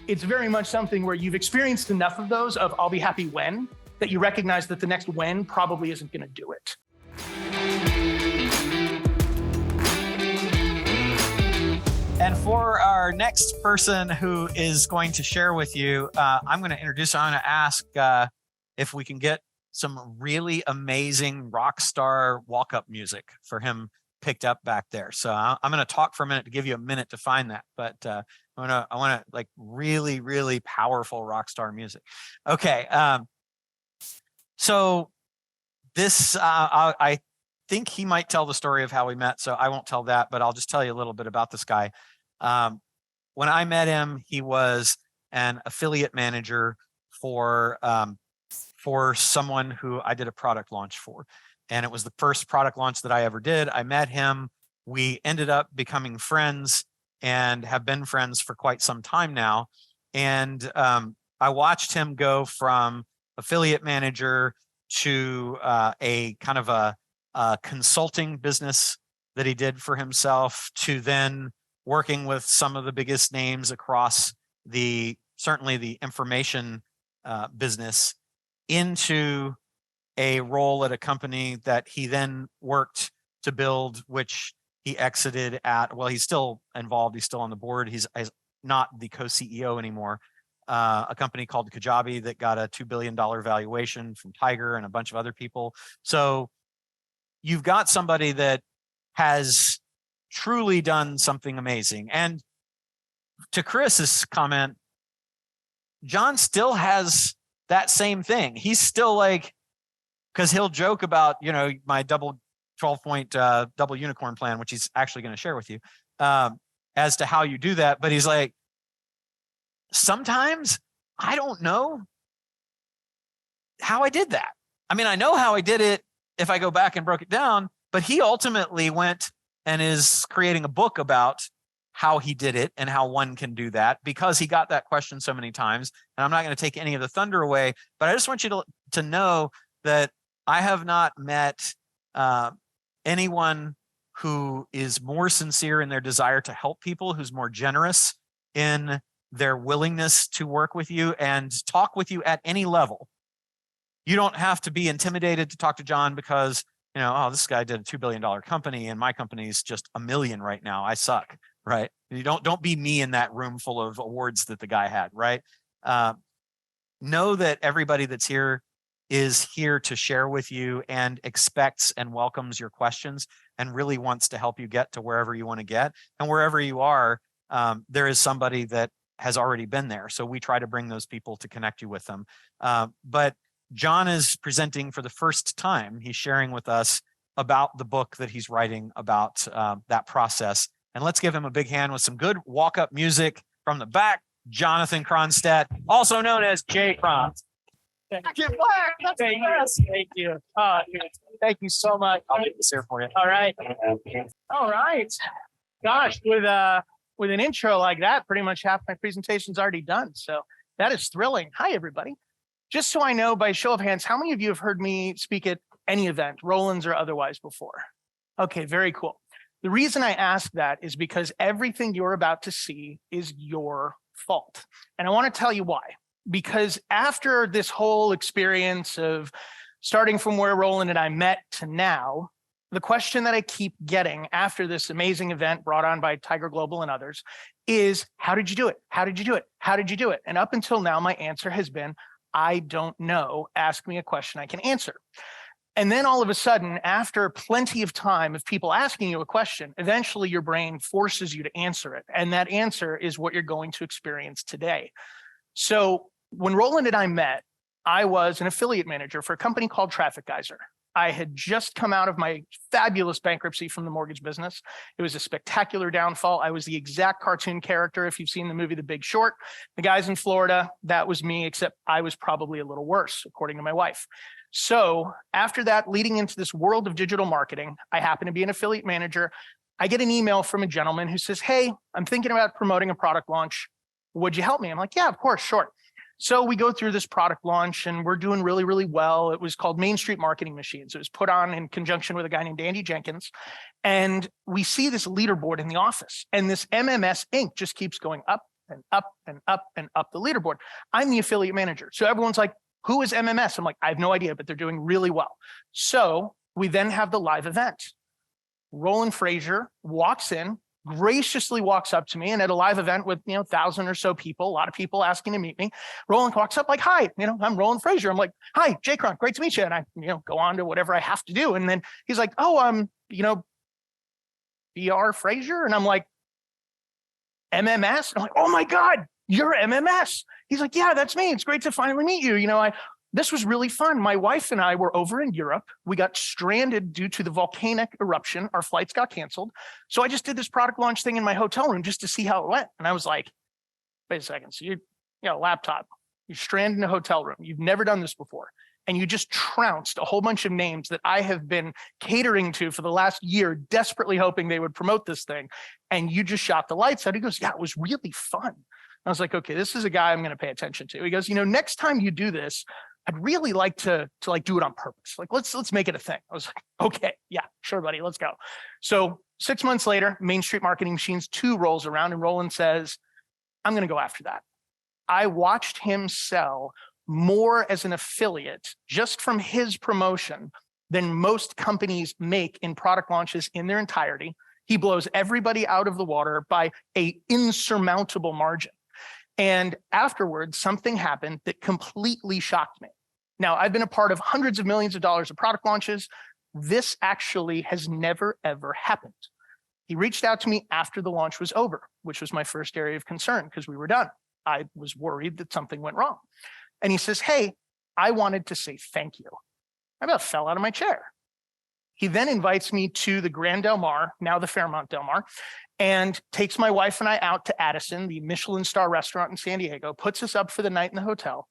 It's very much something where you've experienced enough of those of I'll be happy when, that you recognize that the next when probably isn't going to do it. And for our next person who is going to share with you, I'm going to ask if we can get some really amazing rock star walk-up music for him picked up back there. So I'm going to talk for a minute to give you a minute to find that. But I want to like really, really powerful rock star music. Okay. So this, I think he might tell the story of how we met, so I won't tell that, but I'll just tell you a little bit about this guy. When I met him, he was an affiliate manager for someone who I did a product launch for. And it was the first product launch that I ever did. I met him. We ended up becoming friends and have been friends for quite some time now. And I watched him go from affiliate manager to a kind of a consulting business that he did for himself, to then working with some of the biggest names across certainly the information business, into a role at a company that he then worked to build, which he exited at. Well, he's still involved. He's still on the board. He's not the co-CEO anymore. A company called Kajabi that got a $2 billion valuation from Tiger and a bunch of other people. So you've got somebody that has truly done something amazing. And to Chris's comment, John still has that same thing. He's still like, because he'll joke about, my 12-point double unicorn plan, which he's actually going to share with you, as to how you do that. But he's like, sometimes I don't know how I did that. I mean, I know how I did it if I go back and broke it down, but he ultimately went and is creating a book about how he did it and how one can do that, because he got that question so many times. And I'm not going to take any of the thunder away, but I just want you to know that I have not met anyone who is more sincere in their desire to help people, who's more generous in their willingness to work with you and talk with you at any level. You don't have to be intimidated to talk to John because, this guy did a $2 billion company and my company's just $1 million right now. I suck, right? You don't be me in that room full of awards that the guy had, right? Know that everybody that's here is here to share with you and expects and welcomes your questions and really wants to help you get to wherever you want to get. And wherever you are, there is somebody that has already been there. So we try to bring those people to connect you with them. But John is presenting for the first time. He's sharing with us about the book that he's writing about that process. And let's give him a big hand with some good walk-up music from the back. Jonathan Cronstedt, also known as JCron. Thank you. Thank you so much. I'll leave this here for you. All right. Gosh, with an intro like that, pretty much half my presentation's already done. So that is thrilling. Hi, everybody. Just so I know, by show of hands, how many of you have heard me speak at any event, Roland's or otherwise, before? Okay, very cool. The reason I ask that is because everything you're about to see is your fault. And I want to tell you why. Because after this whole experience of starting from where Roland and I met to now, the question that I keep getting after this amazing event brought on by Tiger Global and others is, how did you do it? How did you do it? How did you do it? And up until now, my answer has been, I don't know. Ask me a question I can answer. And then all of a sudden, after plenty of time of people asking you a question, eventually your brain forces you to answer it. And that answer is what you're going to experience today. So when Roland and I met, I was an affiliate manager for a company called Traffic Geyser. I had just come out of my fabulous bankruptcy from the mortgage business. It was a spectacular downfall. I was the exact cartoon character. If you've seen the movie The Big Short, the guys in Florida, that was me, except I was probably a little worse, according to my wife. So after that, leading into this world of digital marketing, I happen to be an affiliate manager. I get an email from a gentleman who says, hey, I'm thinking about promoting a product launch. Would you help me? I'm like, yeah, of course, sure. So we go through this product launch and we're doing really, really well. It was called Main Street Marketing Machines. It was put on in conjunction with a guy named Andy Jenkins. And we see this leaderboard in the office and this MMS ink just keeps going up and up and up and up the leaderboard. I'm the affiliate manager. So everyone's like, who is MMS? I'm like, I have no idea, but they're doing really well. So we then have the live event. Roland Frasier walks in, graciously walks up to me, and at a live event with 1,000 or so people, a lot of people asking to meet me, Roland walks up like, hi, I'm Roland Frasier. I'm like, hi, JCron, great to meet you. And I go on to whatever I have to do. And then he's like, oh, BR Frasier. And I'm like, MMS. And I'm like, oh my God, you're MMS. He's like, yeah, that's me. It's great to finally meet you. This was really fun. My wife and I were over in Europe. We got stranded due to the volcanic eruption. Our flights got canceled. So I just did this product launch thing in my hotel room just to see how it went. And I was like, wait a second. So you got a laptop, you're stranded in a hotel room. You've never done this before. And you just trounced a whole bunch of names that I have been catering to for the last year, desperately hoping they would promote this thing. And you just shot the lights out. He goes, yeah, it was really fun. I was like, okay, this is a guy I'm going to pay attention to. He goes, next time you do this, I'd really like to do it on purpose. Like, let's make it a thing. I was like, okay, yeah, sure, buddy, let's go. So 6 months later, Main Street Marketing Machines 2 rolls around and Roland says, I'm going to go after that. I watched him sell more as an affiliate just from his promotion than most companies make in product launches in their entirety. He blows everybody out of the water by an insurmountable margin. And afterwards, something happened that completely shocked me. Now, I've been a part of hundreds of millions of dollars of product launches. This actually has never, ever happened. He reached out to me after the launch was over, which was my first area of concern because we were done. I was worried that something went wrong. And he says, hey, I wanted to say thank you. I about fell out of my chair. He then invites me to the Grand Del Mar, now the Fairmont Del Mar, and takes my wife and I out to Addison, the Michelin star restaurant in San Diego, puts us up for the night in the hotel.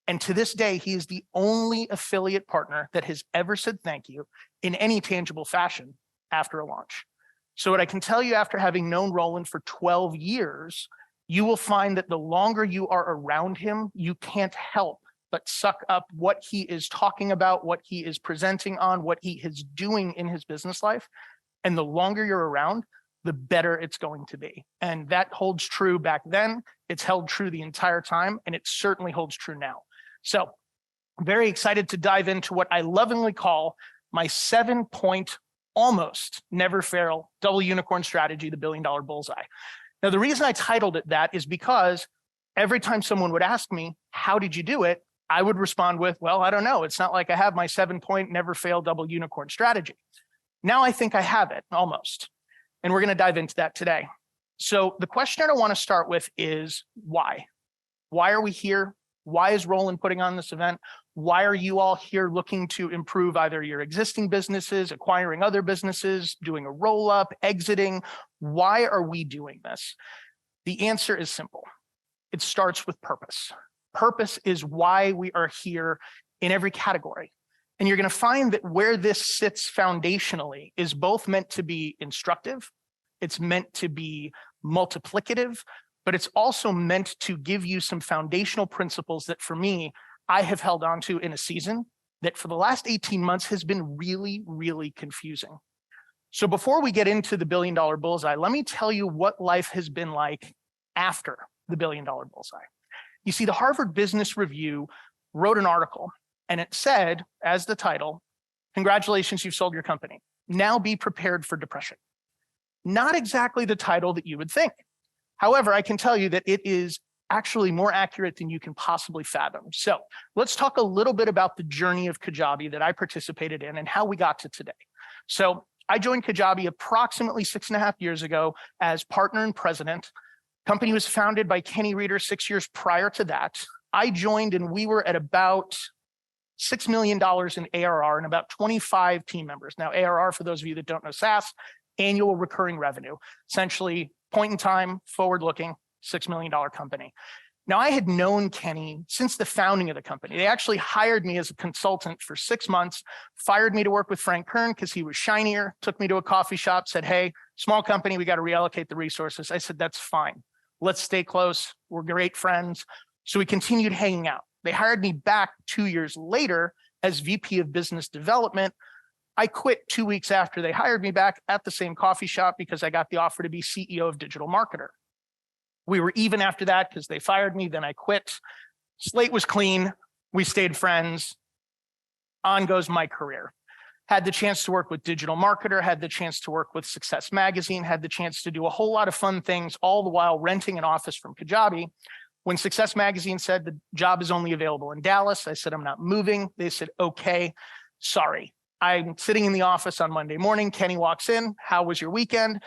And to this day, he is the only affiliate partner that has ever said thank you in any tangible fashion after a launch. So what I can tell you after having known Roland for 12 years, you will find that the longer you are around him, you can't help but suck up what he is talking about, what he is presenting on, what he is doing in his business life. And the longer you're around, the better it's going to be. And that holds true back then. It's held true the entire time, and it certainly holds true now. So I'm very excited to dive into what I lovingly call my 7-point, almost never fail, double unicorn strategy, the $1 billion bullseye. Now, the reason I titled it that is because every time someone would ask me, how did you do it? I would respond with, well, I don't know. It's not like I have my 7-point, never fail, double unicorn strategy. Now I think I have it, almost. And we're going to dive into that today. So the question I want to start with is why? Why are we here? Why is Roland putting on this event? Why are you all here looking to improve either your existing businesses, acquiring other businesses, doing a roll-up, exiting? Why are we doing this? The answer is simple. It starts with purpose. Purpose is why we are here in every category. And you're going to find that where this sits foundationally is both meant to be instructive, it's meant to be multiplicative, but it's also meant to give you some foundational principles that for me, I have held on to in a season that for the last 18 months has been really, really confusing. So before we get into the $1 billion bullseye, let me tell you what life has been like after the $1 billion bullseye. You see, the Harvard Business Review wrote an article, and it said, as the title, congratulations, you've sold your company. Now be prepared for depression. Not exactly the title that you would think. However, I can tell you that it is actually more accurate than you can possibly fathom. So let's talk a little bit about the journey of Kajabi that I participated in and how we got to today. So I joined Kajabi approximately 6.5 years ago as partner and president. Company was founded by Kenny Reeder 6 years prior to that. I joined and we were at about $6 million in ARR and about 25 team members. Now, ARR, for those of you that don't know SaaS, annual recurring revenue, essentially point in time, forward-looking, $6 million company. Now, I had known Kenny since the founding of the company. They actually hired me as a consultant for 6 months, fired me to work with Frank Kern because he was shinier, took me to a coffee shop, said, hey, small company, we got to reallocate the resources. I said, that's fine. Let's stay close. We're great friends. So we continued hanging out. They hired me back 2 years later as VP of Business Development. I quit 2 weeks after they hired me back at the same coffee shop because I got the offer to be CEO of Digital Marketer. We were even after that because they fired me. Then I quit. Slate was clean. We stayed friends. On goes my career. Had the chance to work with Digital Marketer, had the chance to work with Success Magazine, had the chance to do a whole lot of fun things, all the while renting an office from Kajabi. When Success Magazine said the job is only available in Dallas, I said, I'm not moving. They said, okay, sorry. I'm sitting in the office on Monday morning. Kenny walks in. How was your weekend?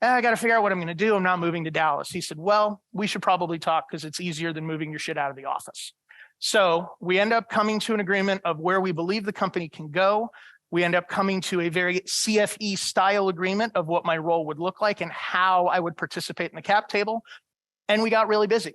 I got to figure out what I'm going to do. I'm not moving to Dallas. He said, well, we should probably talk because it's easier than moving your shit out of the office. So we end up coming to an agreement of where we believe the company can go. We end up coming to a very CFE style agreement of what my role would look like and how I would participate in the cap table. And we got really busy.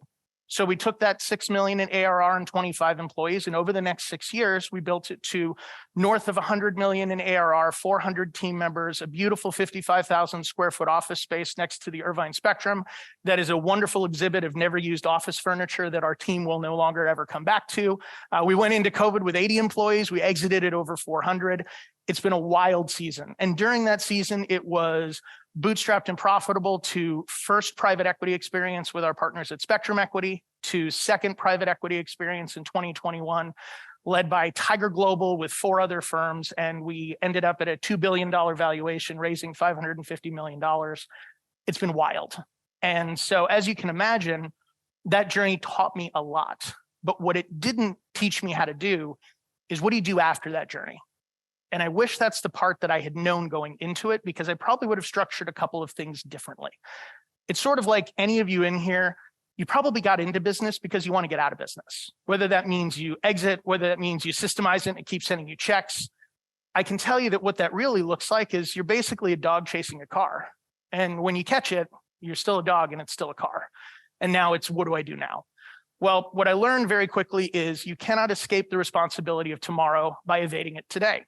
So we took that 6 million in ARR and 25 employees. And over the next 6 years, we built it to north of 100 million in ARR, 400 team members, a beautiful 55,000 square foot office space next to the Irvine Spectrum. That is a wonderful exhibit of never used office furniture that our team will no longer ever come back to. We went into COVID with 80 employees. We exited at over 400. It's been a wild season. And during that season, it was bootstrapped and profitable to first private equity experience with our partners at Spectrum Equity, to second private equity experience in 2021, led by Tiger Global with 4 other firms. And we ended up at a $2 billion valuation, raising $550 million. It's been wild. And so as you can imagine, that journey taught me a lot. But what it didn't teach me how to do is, what do you do after that journey? And I wish that's the part that I had known going into it, because I probably would have structured a couple of things differently. It's sort of like any of you in here, you probably got into business because you want to get out of business. Whether that means you exit, whether that means you systemize it and it keeps sending you checks. I can tell you that what that really looks like is you're basically a dog chasing a car. And when you catch it, you're still a dog and it's still a car. And now it's, what do I do now? Well, what I learned very quickly is you cannot escape the responsibility of tomorrow by evading it today.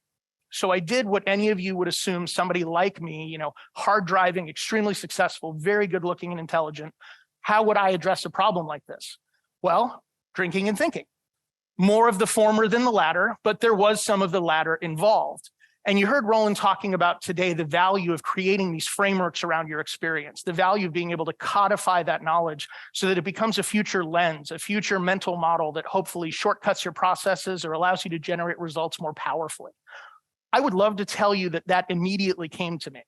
So I did what any of you would assume somebody like me, hard driving, extremely successful, very good looking and intelligent. How would I address a problem like this? Well, drinking and thinking. More of the former than the latter, but there was some of the latter involved. And you heard Roland talking about today the value of creating these frameworks around your experience, the value of being able to codify that knowledge so that it becomes a future lens, a future mental model that hopefully shortcuts your processes or allows you to generate results more powerfully. I would love to tell you that that immediately came to me,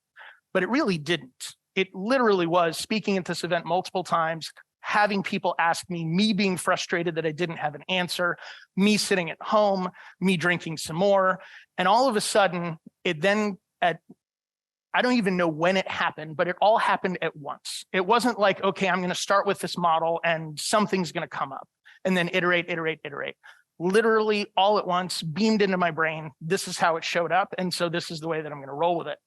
but it really didn't. It literally was speaking at this event multiple times, having people ask me being frustrated that I didn't have an answer, me sitting at home, me drinking some more. And all of a sudden, it then, I don't even know when it happened, but it all happened at once. It wasn't like, okay, I'm going to start with this model and something's going to come up and then iterate. Literally all at once, beamed into my brain. This is how it showed up. And so this is the way that I'm going to roll with it.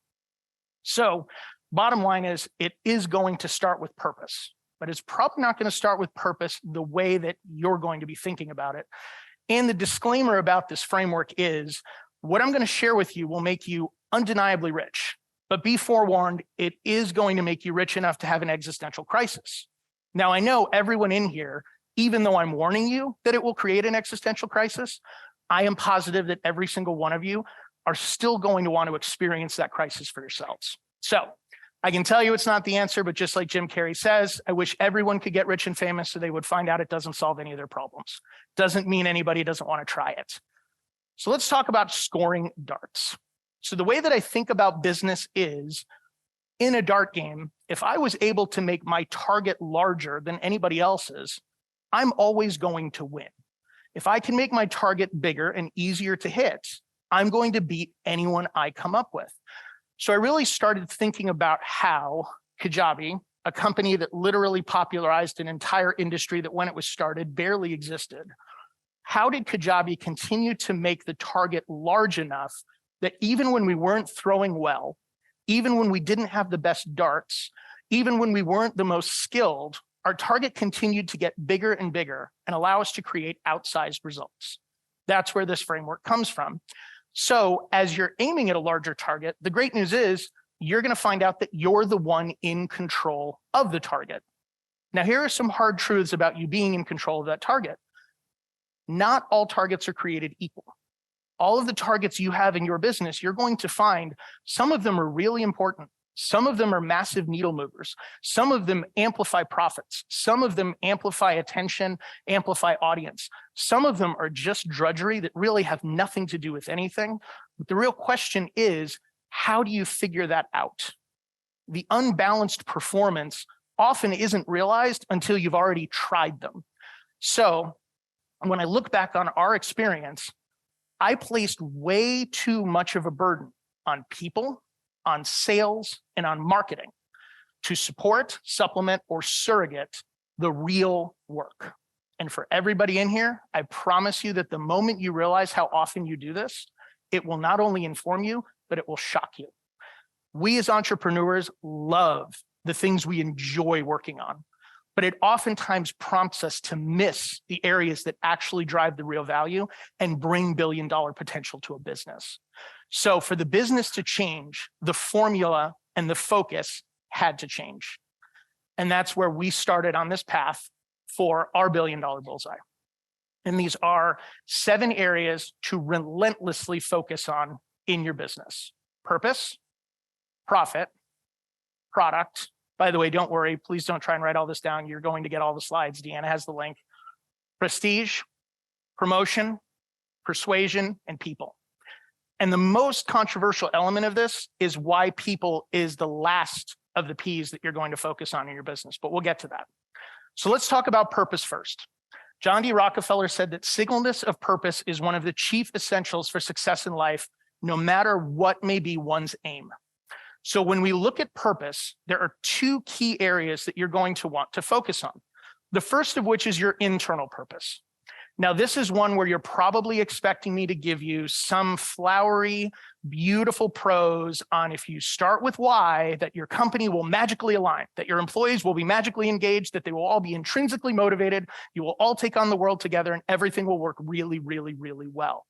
So bottom line is, it is going to start with purpose, but it's probably not going to start with purpose the way that you're going to be thinking about it. And the disclaimer about this framework is, what I'm going to share with you will make you undeniably rich, but be forewarned, it is going to make you rich enough to have an existential crisis. Now, I know everyone in here, even though I'm warning you that it will create an existential crisis, I am positive that every single one of you are still going to want to experience that crisis for yourselves. So I can tell you it's not the answer, but just like Jim Carrey says, I wish everyone could get rich and famous so they would find out it doesn't solve any of their problems. Doesn't mean anybody doesn't want to try it. So let's talk about scoring darts. So the way that I think about business is, in a dart game, if I was able to make my target larger than anybody else's, I'm always going to win. If I can make my target bigger and easier to hit, I'm going to beat anyone I come up with. So I really started thinking about how Kajabi, a company that literally popularized an entire industry that when it was started barely existed, how did Kajabi continue to make the target large enough that even when we weren't throwing well, even when we didn't have the best darts, even when we weren't the most skilled, our target continued to get bigger and bigger and allow us to create outsized results. That's where this framework comes from. So as you're aiming at a larger target, the great news is you're going to find out that you're the one in control of the target. Now, here are some hard truths about you being in control of that target. Not all targets are created equal. All of the targets you have in your business, you're going to find some of them are really important. Some of them are massive needle movers. Some of them amplify profits. Some of them amplify attention, amplify audience. Some of them are just drudgery that really have nothing to do with anything. But the real question is, how do you figure that out? The unbalanced performance often isn't realized until you've already tried them. So when I look back on our experience, I placed way too much of a burden on people, on sales, and on marketing to support, supplement, or surrogate the real work. And for everybody in here, I promise you that the moment you realize how often you do this, it will not only inform you, but it will shock you. We as entrepreneurs love the things we enjoy working on, but it oftentimes prompts us to miss the areas that actually drive the real value and bring billion-dollar potential to a business. So for the business to change, the formula and the focus had to change. And that's where we started on this path for our billion-dollar bullseye. And these are 7 areas to relentlessly focus on in your business: purpose, profit, product. By the way, don't worry, please don't try and write all this down. You're going to get all the slides. Deanna has the link. Prestige, promotion, persuasion, and people. And the most controversial element of this is why people is the last of the P's that you're going to focus on in your business, but we'll get to that. So let's talk about purpose first. John D. Rockefeller said that singleness of purpose is one of the chief essentials for success in life, no matter what may be one's aim. So when we look at purpose, there are 2 key areas that you're going to want to focus on. The first of which is your internal purpose. Now, this is one where you're probably expecting me to give you some flowery, beautiful prose on if you start with why, that your company will magically align, that your employees will be magically engaged, that they will all be intrinsically motivated, you will all take on the world together, and everything will work really, really, really well.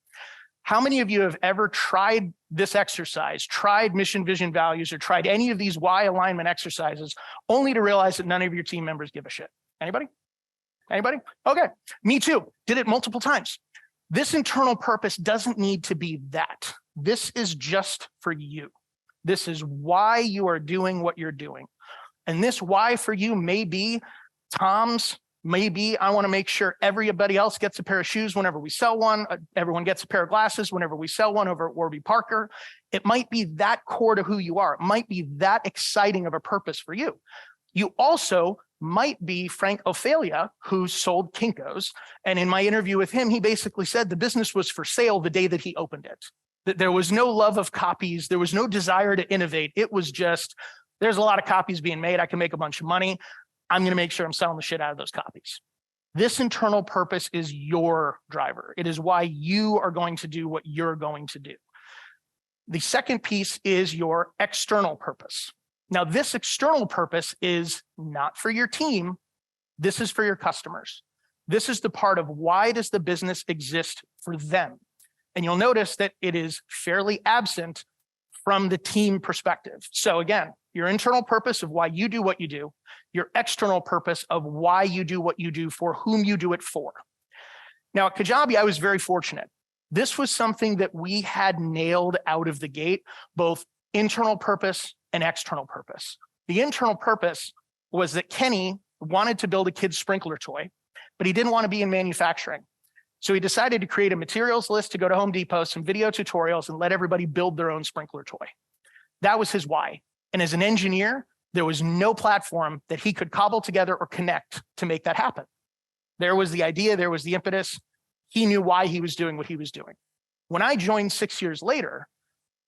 How many of you have ever tried this exercise, tried mission, vision, values, or tried any of these why alignment exercises, only to realize that none of your team members give a shit? Anybody? Anybody? Okay, me too. Did it multiple times. This internal purpose doesn't need to be that. This is just for you. This is why you are doing what you're doing. And this why for you may be Tom's, maybe I want to make sure everybody else gets a pair of shoes whenever we sell one. Everyone gets a pair of glasses whenever we sell one over at Warby Parker. It might be that core to who you are. It might be that exciting of a purpose for you. You also might be Frank Ophelia, who sold Kinko's. And in my interview with him, he basically said the business was for sale the day that he opened it. That there was no love of copies. There was no desire to innovate. It was just, there's a lot of copies being made. I can make a bunch of money. I'm going to make sure I'm selling the shit out of those copies. This internal purpose is your driver. It is why you are going to do what you're going to do. The second piece is your external purpose. Now, this external purpose is not for your team. This is for your customers. This is the part of why does the business exist for them? And you'll notice that it is fairly absent from the team perspective. So again, your internal purpose of why you do what you do, your external purpose of why you do what you do, for whom you do it for. Now at Kajabi, I was very fortunate. This was something that we had nailed out of the gate, both internal purpose and external purpose. The internal purpose was that Kenny wanted to build a kid's sprinkler toy, but he didn't want to be in manufacturing. So he decided to create a materials list to go to Home Depot, some video tutorials, and let everybody build their own sprinkler toy. That was his why. And as an engineer, there was no platform that he could cobble together or connect to make that happen. There was the idea, there was the impetus. He knew why he was doing what he was doing. When I joined 6 years later,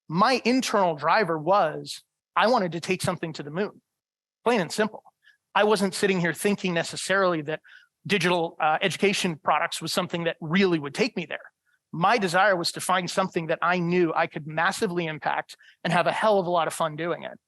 my internal driver was, I wanted to take something to the moon, plain and simple. I wasn't sitting here thinking necessarily that digital education products was something that really would take me there. My desire was to find something that I knew I could massively impact and have a hell of a lot of fun doing it.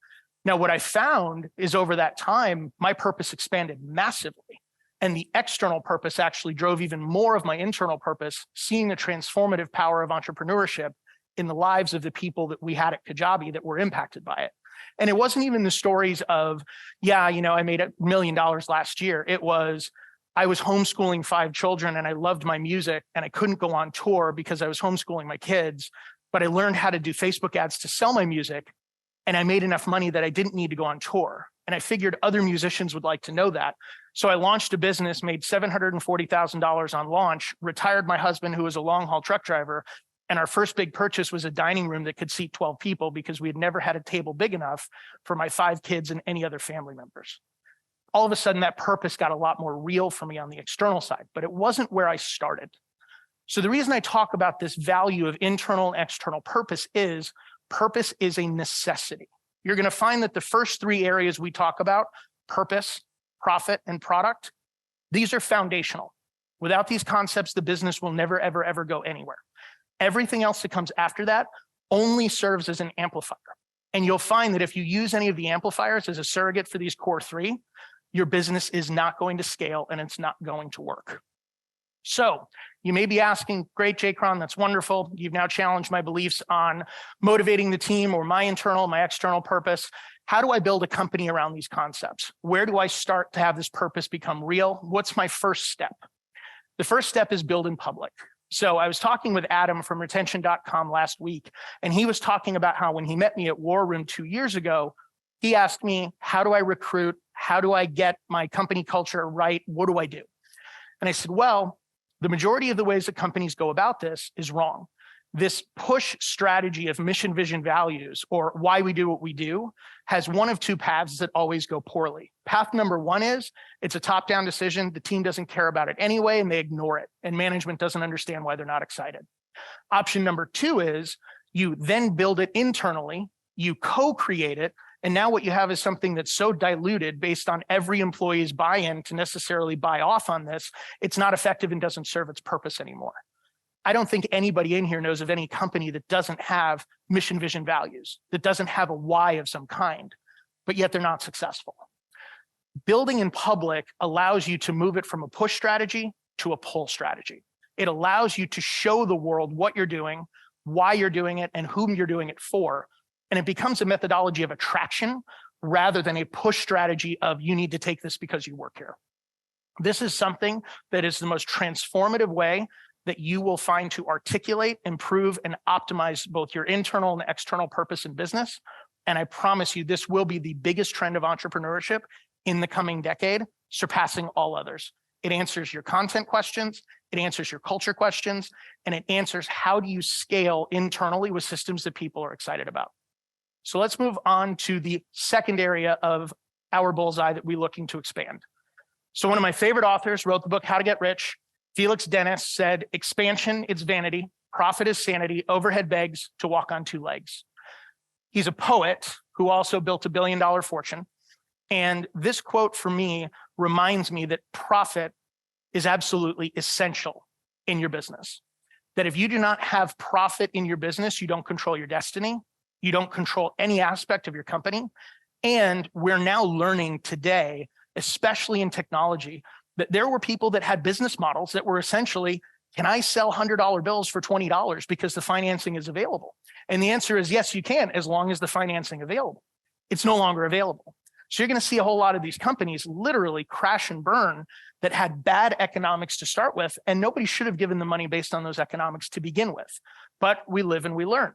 Now, what I found is over that time, my purpose expanded massively. And the external purpose actually drove even more of my internal purpose, seeing the transformative power of entrepreneurship in the lives of the people that we had at Kajabi that were impacted by it. And it wasn't even the stories of, yeah, you know, I made $1 million last year. It was, I was homeschooling 5 children and I loved my music and I couldn't go on tour because I was homeschooling my kids, but I learned how to do Facebook ads to sell my music. And I made enough money that I didn't need to go on tour. And I figured other musicians would like to know that. So I launched a business, made $740,000 on launch, retired my husband, who was a long haul truck driver. And our first big purchase was a dining room that could seat 12 people because we had never had a table big enough for my 5 kids and any other family members. All of a sudden, that purpose got a lot more real for me on the external side, but it wasn't where I started. So the reason I talk about this value of internal and external purpose is a necessity. You're going to find that the first 3 areas we talk about, purpose, profit, and product, these are foundational. Without these concepts, the business will never, ever, ever go anywhere. Everything else that comes after that only serves as an amplifier. And you'll find that if you use any of the amplifiers as a surrogate for these core 3, your business is not going to scale and it's not going to work. So you may be asking, great, JCron, that's wonderful. You've now challenged my beliefs on motivating the team or my internal, my external purpose. How do I build a company around these concepts? Where do I start to have this purpose become real? What's my first step? The first step is build in public. So I was talking with Adam from retention.com last week, and he was talking about how when he met me at War Room 2 years ago, he asked me, how do I recruit? How do I get my company culture right? What do I do? And I said, well, the majority of the ways that companies go about this is wrong. This push strategy of mission, vision, values, or why we do what we do, has one of 2 paths that always go poorly. Path number 1 is it's a top-down decision. The team doesn't care about it anyway, and they ignore it. And management doesn't understand why they're not excited. Option number 2 is you then build it internally, you co-create it, and now what you have is something that's so diluted based on every employee's buy-in to necessarily buy off on this, it's not effective and doesn't serve its purpose anymore. I don't think anybody in here knows of any company that doesn't have mission, vision, values, that doesn't have a why of some kind, but yet they're not successful. Building in public allows you to move it from a push strategy to a pull strategy. It allows you to show the world what you're doing, why you're doing it, and whom you're doing it for. And it becomes a methodology of attraction rather than a push strategy of you need to take this because you work here. This is something that is the most transformative way that you will find to articulate, improve, and optimize both your internal and external purpose in business. And I promise you, this will be the biggest trend of entrepreneurship in the coming decade, surpassing all others. It answers your content questions, it answers your culture questions, and it answers how do you scale internally with systems that people are excited about. So let's move on to the second area of our bullseye that we're looking to expand. So one of my favorite authors wrote the book, How to Get Rich. Felix Dennis said, expansion, it's vanity. Profit is sanity. Overhead begs to walk on 2 legs. He's a poet who also built a $1 billion fortune. And this quote for me reminds me that profit is absolutely essential in your business. That if you do not have profit in your business, you don't control your destiny. You don't control any aspect of your company. And we're now learning today, especially in technology, that there were people that had business models that were essentially, can I sell $100 bills for $20 because the financing is available? And the answer is yes, you can, as long as the financing is available. It's no longer available. So you're going to see a whole lot of these companies literally crash and burn that had bad economics to start with, and nobody should have given the money based on those economics to begin with. But we live and we learn.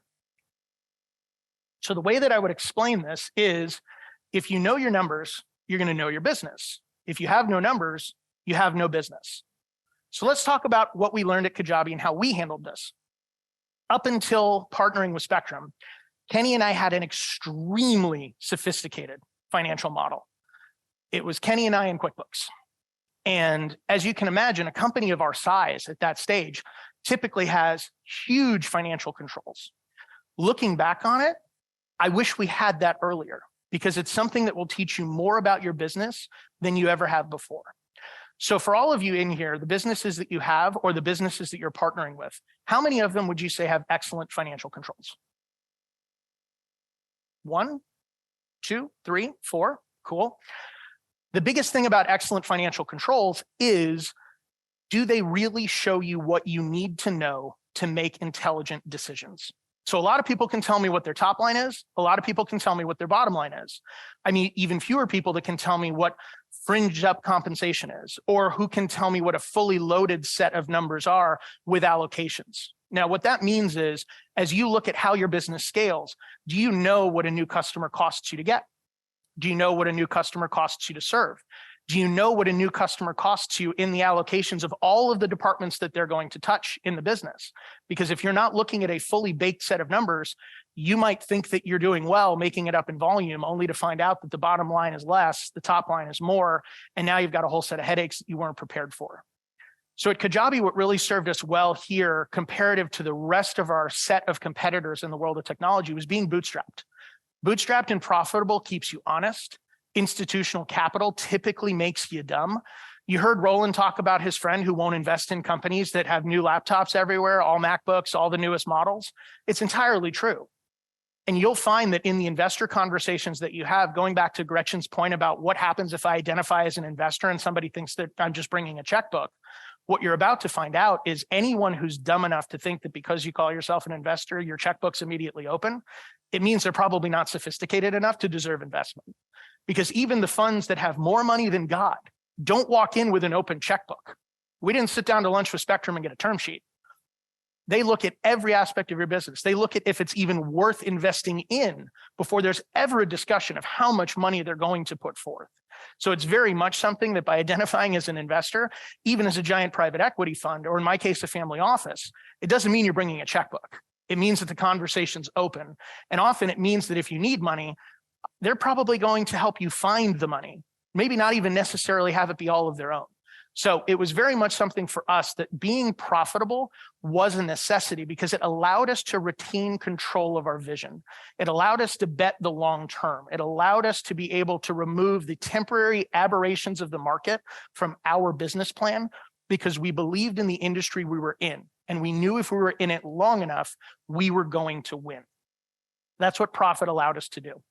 So the way that I would explain this is, if you know your numbers, you're going to know your business. If you have no numbers, you have no business. So let's talk about what we learned at Kajabi and how we handled this. Up until partnering with Spectrum, Kenny and I had an extremely sophisticated financial model. It was Kenny and I in QuickBooks. And as you can imagine, a company of our size at that stage typically has huge financial controls. Looking back on it, I wish we had that earlier, because it's something that will teach you more about your business than you ever have before. So for all of you in here, the businesses that you have or the businesses that you're partnering with, how many of them would you say have excellent financial controls? 1, 2, 3, 4, cool. The biggest thing about excellent financial controls is, do they really show you what you need to know to make intelligent decisions? So a lot of people can tell me what their top line is. A lot of people can tell me what their bottom line is. I mean, even fewer people that can tell me what fringed up compensation is, or who can tell me what a fully loaded set of numbers are with allocations. Now, what that means is, as you look at how your business scales, do you know what a new customer costs you to get? Do you know what a new customer costs you to serve? Do you know what a new customer costs you in the allocations of all of the departments that they're going to touch in the business? Because if you're not looking at a fully baked set of numbers, you might think that you're doing well, making it up in volume, only to find out that the bottom line is less, the top line is more, and now you've got a whole set of headaches that you weren't prepared for. So at Kajabi, what really served us well here, comparative to the rest of our set of competitors in the world of technology, was being bootstrapped. Bootstrapped and profitable keeps you honest. Institutional capital typically makes you dumb. You heard Roland talk about his friend who won't invest in companies that have new laptops everywhere, all MacBooks, all the newest models. It's entirely true. And you'll find that in the investor conversations that you have, going back to Gretchen's point about what happens if I identify as an investor and somebody thinks that I'm just bringing a checkbook, what you're about to find out is anyone who's dumb enough to think that because you call yourself an investor, your checkbook's immediately open, it means they're probably not sophisticated enough to deserve investment. Because even the funds that have more money than God don't walk in with an open checkbook. We didn't sit down to lunch with Spectrum and get a term sheet. They look at every aspect of your business. They look at if it's even worth investing in before there's ever a discussion of how much money they're going to put forth. So it's very much something that by identifying as an investor, even as a giant private equity fund, or in my case, a family office, it doesn't mean you're bringing a checkbook. It means that the conversation's open. And often it means that if you need money, they're probably going to help you find the money, maybe not even necessarily have it be all of their own. So it was very much something for us that being profitable was a necessity because it allowed us to retain control of our vision. It allowed us to bet the long term. It allowed us to be able to remove the temporary aberrations of the market from our business plan because we believed in the industry we were in. And we knew if we were in it long enough, we were going to win. That's what profit allowed us to do.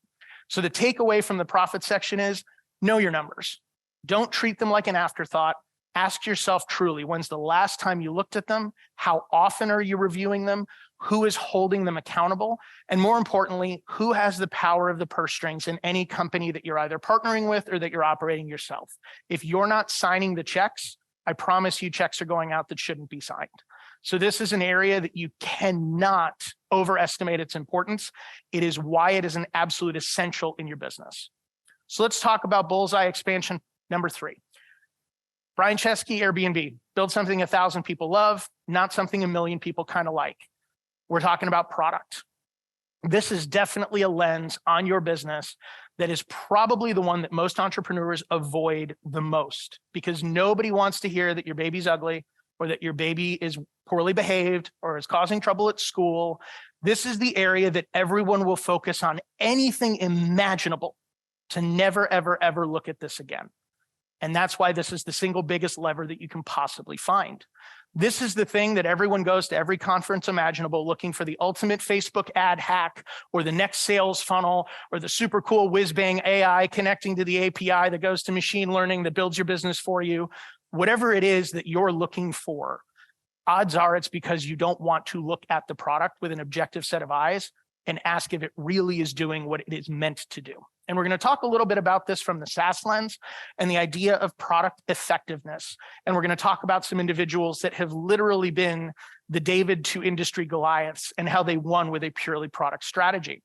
So the takeaway from the profit section is know your numbers. Don't treat them like an afterthought. Ask yourself truly, when's the last time you looked at them? How often are you reviewing them? Who is holding them accountable? And more importantly, who has the power of the purse strings in any company that you're either partnering with or that you're operating yourself? If you're not signing the checks, I promise you checks are going out that shouldn't be signed. So this is an area that you cannot overestimate its importance. It is why it is an absolute essential in your business. So let's talk about Bullseye expansion number 3. Brian Chesky, Airbnb, build something 1,000 people love, not something 1 million people kind of like. We're talking about product. This is definitely a lens on your business that is probably the one that most entrepreneurs avoid the most because nobody wants to hear that your baby's ugly or that your baby is poorly behaved or is causing trouble at school. This is the area that everyone will focus on anything imaginable to never, ever, ever look at this again. And that's why this is the single biggest lever that you can possibly find. This is the thing that everyone goes to every conference imaginable looking for the ultimate Facebook ad hack or the next sales funnel or the super cool whiz-bang AI connecting to the API that goes to machine learning that builds your business for you. Whatever it is that you're looking for, odds are it's because you don't want to look at the product with an objective set of eyes and ask if it really is doing what it is meant to do. And we're going to talk a little bit about this from the SaaS lens and the idea of product effectiveness. And we're going to talk about some individuals that have literally been the David to industry Goliaths and how they won with a purely product strategy.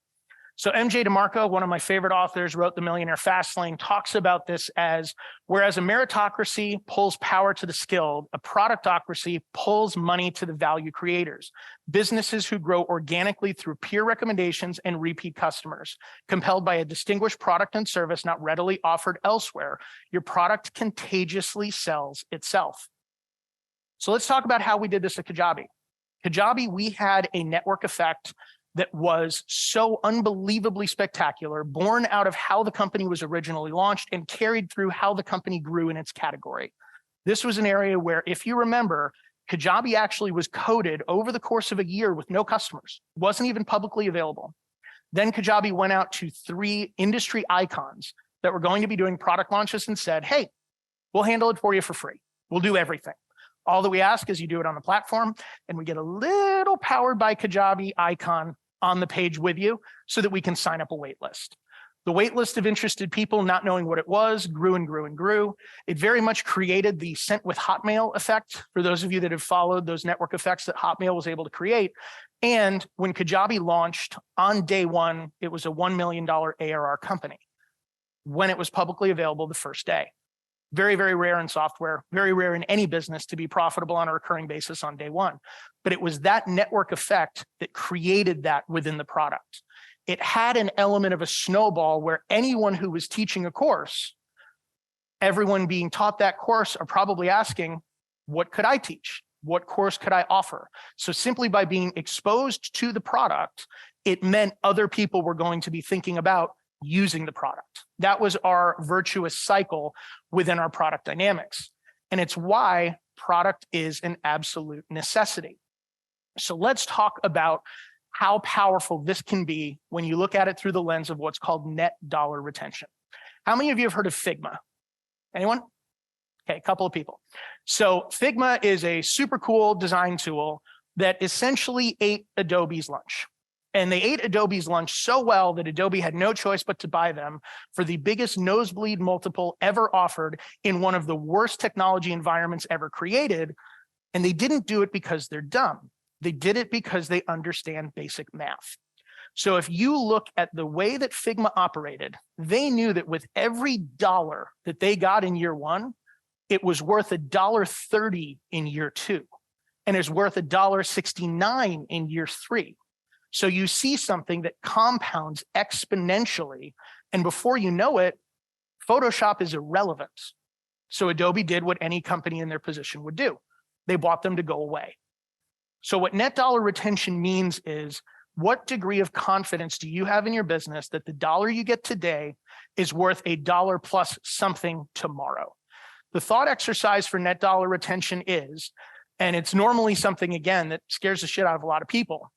So MJ DeMarco, one of my favorite authors, wrote The Millionaire Fastlane, talks about this as, whereas a meritocracy pulls power to the skilled, a productocracy pulls money to the value creators. Businesses who grow organically through peer recommendations and repeat customers, compelled by a distinguished product and service not readily offered elsewhere. Your product contagiously sells itself. So let's talk about how we did this at Kajabi. Kajabi, we had a network effect that was so unbelievably spectacular, born out of how the company was originally launched and carried through how the company grew in its category. This was an area where, if you remember, Kajabi actually was coded over the course of a year with no customers, wasn't even publicly available. Then Kajabi went out to 3 industry icons that were going to be doing product launches and said, hey, we'll handle it for you for free. We'll do everything. All that we ask is you do it on the platform, and we get a little powered by Kajabi icon on the page with you so that we can sign up a wait list. The wait list of interested people, not knowing what it was, grew and grew and grew. It very much created the sent with Hotmail effect, for those of you that have followed those network effects that Hotmail was able to create. And when Kajabi launched on day one, it was a $1 million ARR company when it was publicly available the first day. Very, very rare in software, very rare in any business to be profitable on a recurring basis on day one. But it was that network effect that created that within the product. It had an element of a snowball where anyone who was teaching a course, everyone being taught that course are probably asking, what could I teach? What course could I offer? So simply by being exposed to the product, it meant other people were going to be thinking about using the product. That was our virtuous cycle within our product dynamics. And it's why product is an absolute necessity. So let's talk about how powerful this can be when you look at it through the lens of what's called net dollar retention. How many of you have heard of Figma? Anyone? Okay, a couple of people. So Figma is a super cool design tool that essentially ate Adobe's lunch. And they ate Adobe's lunch so well that Adobe had no choice but to buy them for the biggest nosebleed multiple ever offered in one of the worst technology environments ever created. And they didn't do it because they're dumb. They did it because they understand basic math. So if you look at the way that Figma operated, they knew that with every dollar that they got in year one, it was worth $1.30 in year two, and it's worth $1.69 in year three. So you see something that compounds exponentially, and before you know it, Photoshop is irrelevant. So Adobe did what any company in their position would do. They bought them to go away. So what net dollar retention means is, what degree of confidence do you have in your business that the dollar you get today is worth $1 plus something tomorrow? The thought exercise for net dollar retention is, and it's normally something, again, that scares the shit out of a lot of people.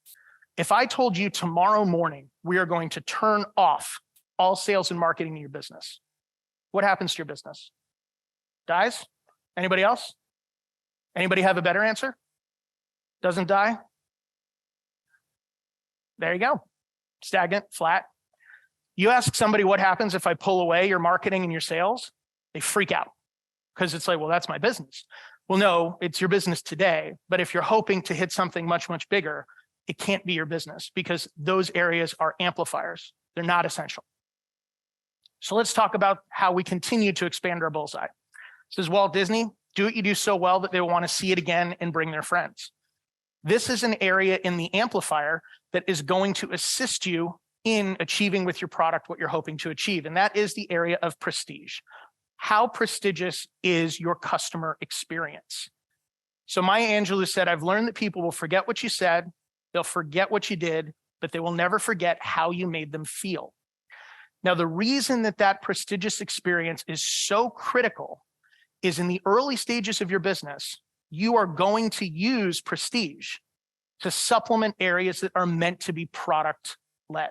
If I told you tomorrow morning we are going to turn off all sales and marketing in your business, what happens to your business? Dies? Anybody else? Anybody have a better answer? Doesn't die? There you go. Stagnant, flat. You ask somebody what happens if I pull away your marketing and your sales, they freak out because it's like, well, that's my business. Well, no, it's your business today. But if you're hoping to hit something much, much bigger, it can't be your business because those areas are amplifiers. They're not essential. So let's talk about how we continue to expand our bullseye. This is Walt Disney. Do what you do so well that they will want to see it again and bring their friends. This is an area in the amplifier that is going to assist you in achieving with your product what you're hoping to achieve. And that is the area of prestige. How prestigious is your customer experience? So Maya Angelou said, I've learned that people will forget what you said, they'll forget what you did, but they will never forget how you made them feel. Now, the reason that that prestigious experience is so critical is in the early stages of your business, you are going to use prestige to supplement areas that are meant to be product-led.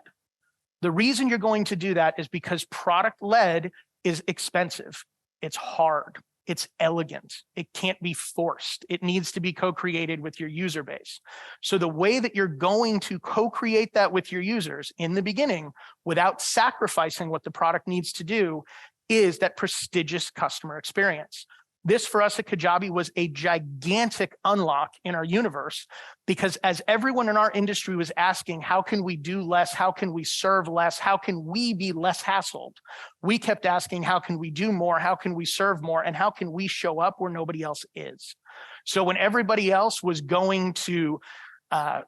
The reason you're going to do that is because product-led is expensive. It's hard. It's elegant. It can't be forced. It needs to be co-created with your user base. So the way that you're going to co-create that with your users in the beginning without sacrificing what the product needs to do is that prestigious customer experience. This for us at Kajabi was a gigantic unlock in our universe because as everyone in our industry was asking, how can we do less? How can we serve less? How can we be less hassled? We kept asking, how can we do more? How can we serve more? And how can we show up where nobody else is? So when everybody else was going to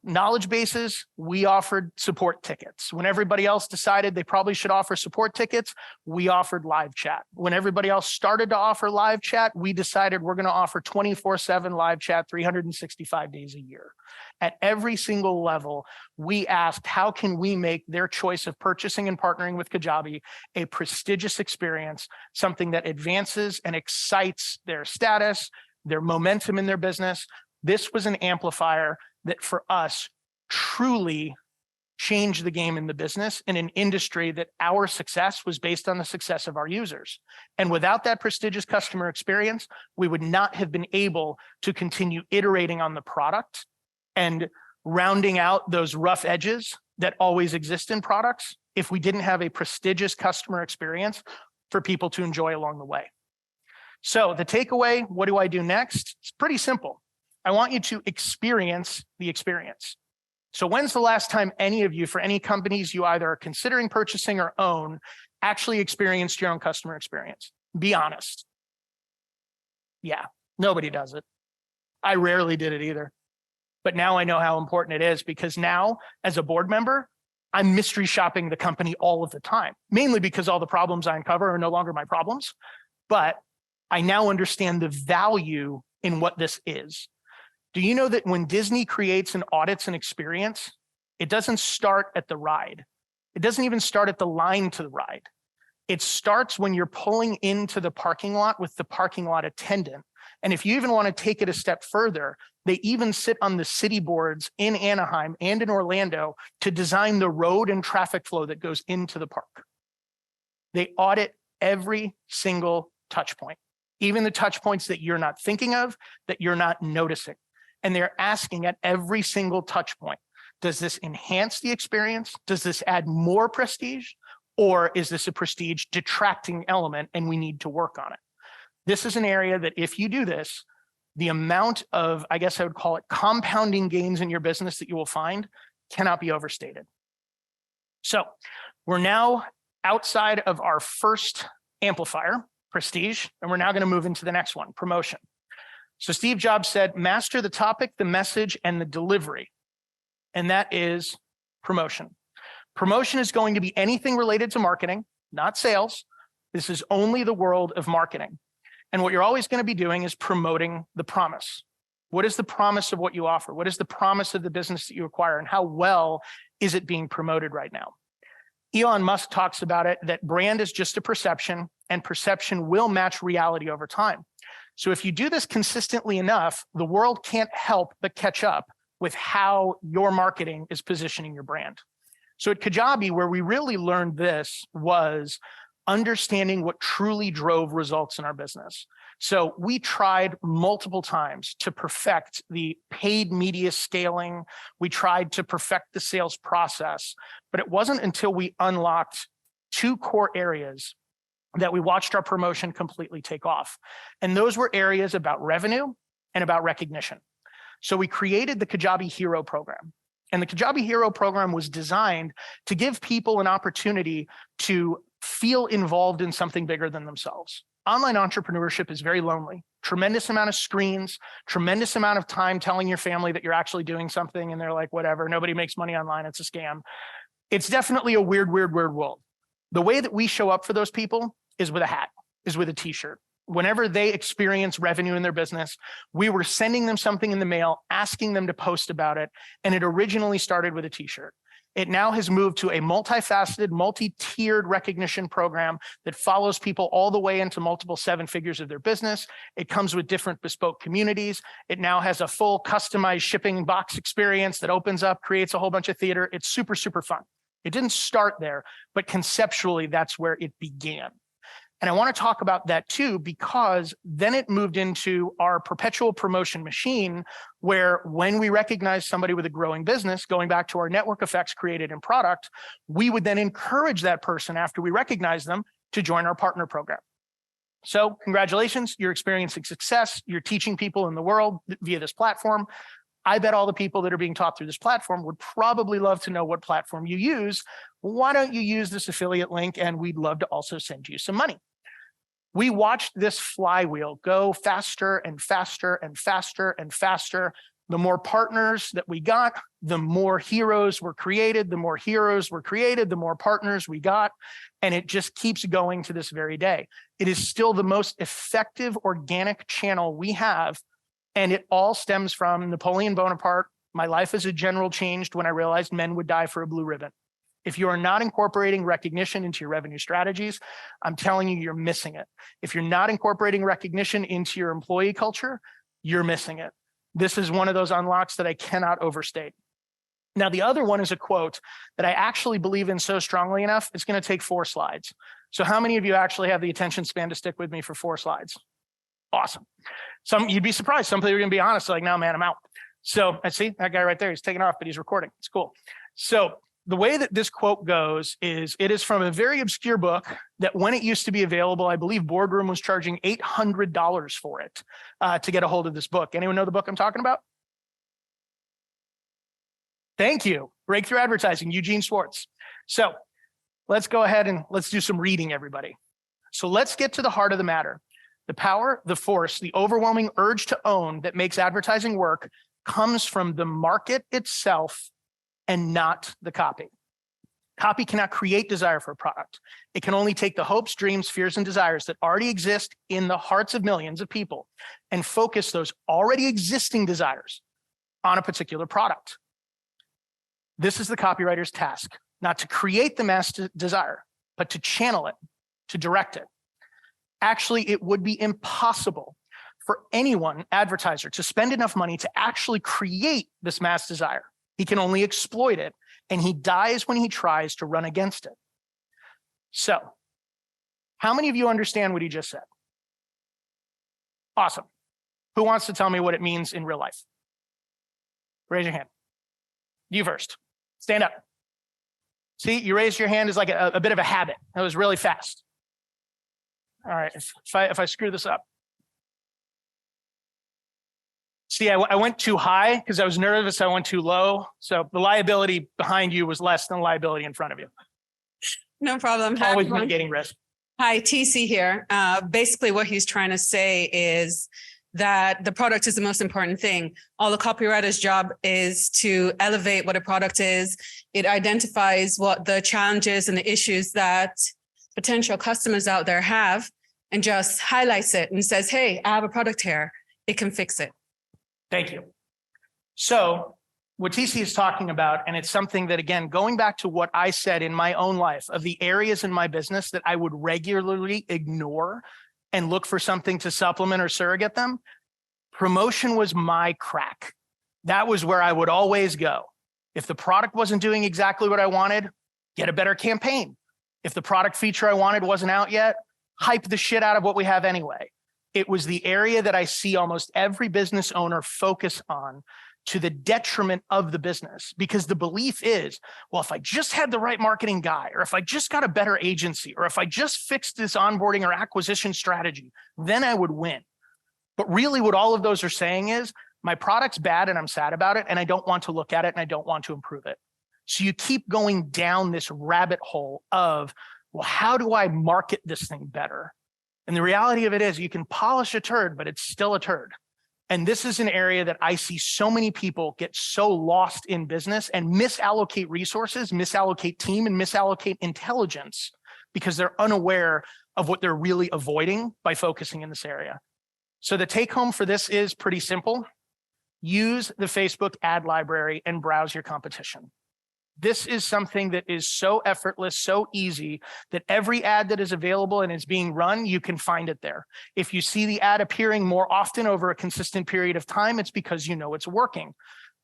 knowledge bases, we offered support tickets. When everybody else decided they probably should offer support tickets, we offered live chat. When everybody else started to offer live chat, we decided we're going to offer 24/7 live chat 365 days a year. At every single level, we asked, how can we make their choice of purchasing and partnering with Kajabi a prestigious experience, something that advances and excites their status, their momentum in their business? This was an amplifier that for us truly changed the game in the business in an industry that our success was based on the success of our users. And without that prestigious customer experience, we would not have been able to continue iterating on the product and rounding out those rough edges that always exist in products if we didn't have a prestigious customer experience for people to enjoy along the way. So the takeaway, what do I do next? It's pretty simple. I want you to experience the experience. So when's the last time any of you, for any companies you either are considering purchasing or own, actually experienced your own customer experience? Be honest. Yeah, nobody does it. I rarely did it either. But now I know how important it is, because now as a board member, I'm mystery shopping the company all of the time, mainly because all the problems I uncover are no longer my problems. But I now understand the value in what this is. Do you know that when Disney creates and audits an experience, it doesn't start at the ride. It doesn't even start at the line to the ride. It starts when you're pulling into the parking lot with the parking lot attendant. And if you even want to take it a step further, they even sit on the city boards in Anaheim and in Orlando to design the road and traffic flow that goes into the park. They audit every single touch point, even the touch points that you're not thinking of, that you're not noticing. And they're asking at every single touch point, does this enhance the experience? Does this add more prestige? Or is this a prestige detracting element and we need to work on it? This is an area that if you do this, the amount of, I guess I would call it compounding gains in your business that you will find cannot be overstated. So we're now outside of our first amplifier, prestige, and we're now going to move into the next one, promotion. So Steve Jobs said, master the topic, the message, and the delivery. And that is promotion. Promotion is going to be anything related to marketing, not sales. This is only the world of marketing. And what you're always going to be doing is promoting the promise. What is the promise of what you offer? What is the promise of the business that you acquire? And how well is it being promoted right now? Elon Musk talks about it, that brand is just a perception, and perception will match reality over time. So if you do this consistently enough, the world can't help but catch up with how your marketing is positioning your brand. So at Kajabi, where we really learned this was understanding what truly drove results in our business. So we tried multiple times to perfect the paid media scaling. We tried to perfect the sales process, but it wasn't until we unlocked two core areas that we watched our promotion completely take off. And those were areas about revenue and about recognition. So we created the Kajabi Hero program. And the Kajabi Hero program was designed to give people an opportunity to feel involved in something bigger than themselves. Online entrepreneurship is very lonely. Tremendous amount of screens, tremendous amount of time telling your family that you're actually doing something and they're like, whatever, nobody makes money online, it's a scam. It's definitely a weird world. The way that we show up for those people is with a hat, is with a t-shirt. Whenever they experience revenue in their business, we were sending them something in the mail, asking them to post about it. And it originally started with a t-shirt. It now has moved to a multifaceted, multi-tiered recognition program that follows people all the way into multiple seven figures of their business. It comes with different bespoke communities. It now has a full customized shipping box experience that opens up, creates a whole bunch of theater. It's super, super fun. It didn't start there, but conceptually, that's where it began. And I want to talk about that too, because then it moved into our perpetual promotion machine, where when we recognize somebody with a growing business, going back to our network effects created in product, we would then encourage that person after we recognize them to join our partner program. So congratulations, you're experiencing success. You're teaching people in the world via this platform. I bet all the people that are being taught through this platform would probably love to know what platform you use. Why don't you use this affiliate link? And we'd love to also send you some money. We watched this flywheel go faster and faster and faster and faster. The more partners that we got, the more heroes were created. The more heroes were created, the more partners we got. And it just keeps going to this very day. It is still the most effective organic channel we have. And it all stems from Napoleon Bonaparte. My life as a general changed when I realized men would die for a blue ribbon. If you are not incorporating recognition into your revenue strategies, I'm telling you, you're missing it. If you're not incorporating recognition into your employee culture, you're missing it. This is one of those unlocks that I cannot overstate. Now, the other one is a quote that I actually believe in so strongly enough, it's going to take 4 slides. So how many of you actually have the attention span to stick with me for 4 slides? Awesome. You'd be surprised. Some people are going to be honest, like, no, man, I'm out. So I see that guy right there. He's taking off, but he's recording. It's cool. So the way that this quote goes is it is from a very obscure book that when it used to be available, I believe Boardroom was charging $800 for it to get a hold of this book. Anyone know the book I'm talking about? Thank you. Breakthrough Advertising, Eugene Schwartz. So let's go ahead and let's do some reading, everybody. So let's get to the heart of the matter. The power, the force, the overwhelming urge to own that makes advertising work comes from the market itself and not the copy. Copy cannot create desire for a product. It can only take the hopes, dreams, fears, and desires that already exist in the hearts of millions of people and focus those already existing desires on a particular product. This is the copywriter's task, not to create the mass desire, but to channel it, to direct it. Actually, it would be impossible for anyone advertiser to spend enough money to actually create this mass desire. He can only exploit it, and he dies when he tries to run against it. So, how many of you understand what he just said? Awesome. Who wants to tell me what it means in real life? Raise your hand. You first. Stand up. See, you raised your hand is like a bit of a habit. That was really fast. All right, if I screw this up. See, I went too high because I was nervous. I went too low. So the liability behind you was less than the liability in front of you. No problem. Hi, Always everyone. mitigating risk. Hi, TC here. Basically, what he's trying to say is that the product is the most important thing. All the copywriter's job is to elevate what a product is. It identifies what the challenges and the issues that potential customers out there have and just highlights it and says, hey, I have a product here. It can fix it. Thank you. So what TC is talking about, and it's something that, again, going back to what I said in my own life of the areas in my business that I would regularly ignore and look for something to supplement or surrogate them, promotion was my crack. That was where I would always go. If the product wasn't doing exactly what I wanted, get a better campaign. If the product feature I wanted wasn't out yet, hype the shit out of what we have anyway. It was the area that I see almost every business owner focus on to the detriment of the business, because the belief is, well, if I just had the right marketing guy, or if I just got a better agency, or if I just fixed this onboarding or acquisition strategy, then I would win. But really what all of those are saying is my product's bad and I'm sad about it and I don't want to look at it and I don't want to improve it. So you keep going down this rabbit hole of, well, how do I market this thing better? And the reality of it is you can polish a turd, but it's still a turd. And this is an area that I see so many people get so lost in business and misallocate resources, misallocate team, and misallocate intelligence because they're unaware of what they're really avoiding by focusing in this area. So the take home for this is pretty simple. Use the Facebook ad library and browse your competition. This is something that is so effortless, so easy that every ad that is available and is being run, you can find it there. If you see the ad appearing more often over a consistent period of time, it's because you know it's working.